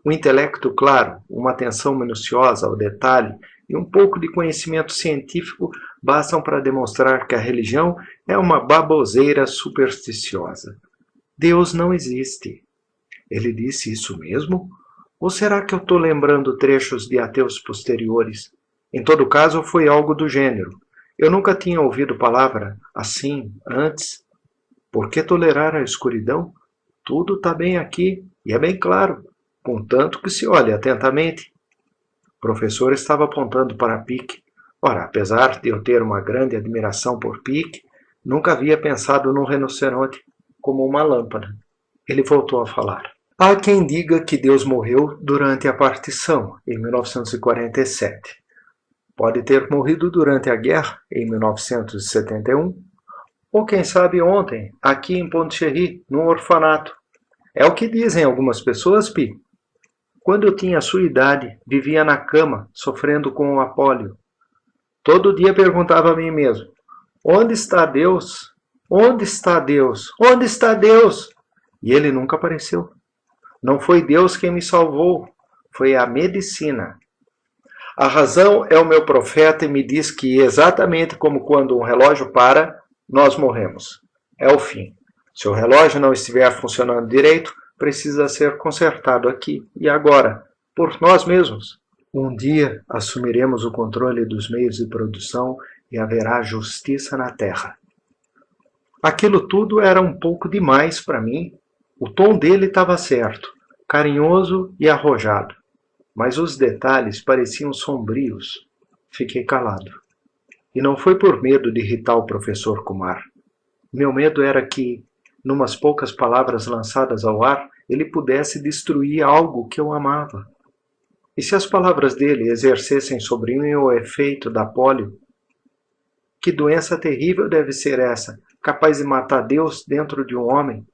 O intelecto claro, uma atenção minuciosa ao detalhe e um pouco de conhecimento científico bastam para demonstrar que a religião é uma baboseira supersticiosa. Deus não existe. Ele disse isso mesmo? Ou será que eu estou lembrando trechos de ateus posteriores? Em todo caso, foi algo do gênero. Eu nunca tinha ouvido palavra assim antes. Por que tolerar a escuridão? Tudo está bem aqui, e é bem claro, contanto que se olhe atentamente. O professor estava apontando para Pique. Ora, apesar de eu ter uma grande admiração por Pique, nunca havia pensado num rinoceronte como uma lâmpada. Ele voltou a falar. Há quem diga que Deus morreu durante a partição, em 1947. Pode ter morrido durante a guerra, em 1971, ou quem sabe ontem, aqui em Pondicherry, num orfanato. É o que dizem algumas pessoas, Pi. Quando eu tinha a sua idade, vivia na cama, sofrendo com a pólio. Todo dia perguntava a mim mesmo, onde está Deus? Onde está Deus? Onde está Deus? E ele nunca apareceu. Não foi Deus quem me salvou, foi a medicina. A razão é o meu profeta e me diz que exatamente como quando um relógio para, nós morremos. É o fim. Se o relógio não estiver funcionando direito, precisa ser consertado aqui e agora, por nós mesmos. Um dia assumiremos o controle dos meios de produção e haverá justiça na terra. Aquilo tudo era um pouco demais para mim. O tom dele estava certo, carinhoso e arrojado. Mas os detalhes pareciam sombrios. Fiquei calado. E não foi por medo de irritar o professor Kumar. Meu medo era que, numas poucas palavras lançadas ao ar, ele pudesse destruir algo que eu amava. E se as palavras dele exercessem sobre mim o efeito da pólio? Que doença terrível deve ser essa, capaz de matar Deus dentro de um homem?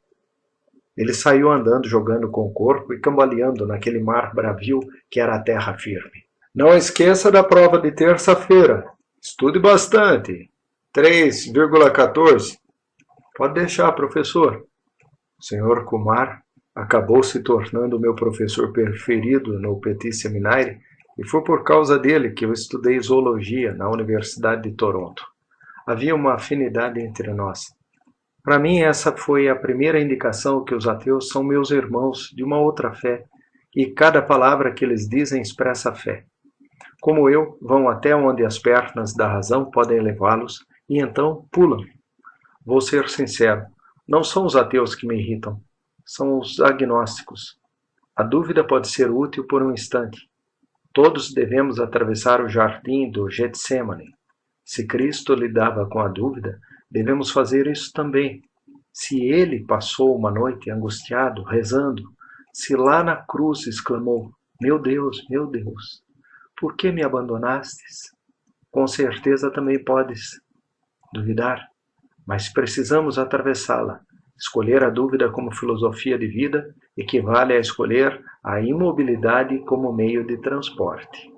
Ele saiu andando, jogando com o corpo e cambaleando naquele mar bravio que era a terra firme. Não esqueça da prova de terça-feira. Estude bastante. 3,14. Pode deixar, professor. O Sr. Kumar acabou se tornando meu professor preferido no Petit Seminaire e foi por causa dele que eu estudei zoologia na Universidade de Toronto. Havia uma afinidade entre nós. Para mim, essa foi a primeira indicação que os ateus são meus irmãos de uma outra fé, e cada palavra que eles dizem expressa fé. Como eu, vão até onde as pernas da razão podem levá-los, e então pulam. Vou ser sincero, não são os ateus que me irritam, são os agnósticos. A dúvida pode ser útil por um instante. Todos devemos atravessar o jardim do Getsemane. Se Cristo lidava com a dúvida, devemos fazer isso também. Se ele passou uma noite angustiado, rezando, se lá na cruz exclamou, meu Deus, por que me abandonastes? Com certeza também podes duvidar, mas precisamos atravessá-la. Escolher a dúvida como filosofia de vida equivale a escolher a imobilidade como meio de transporte.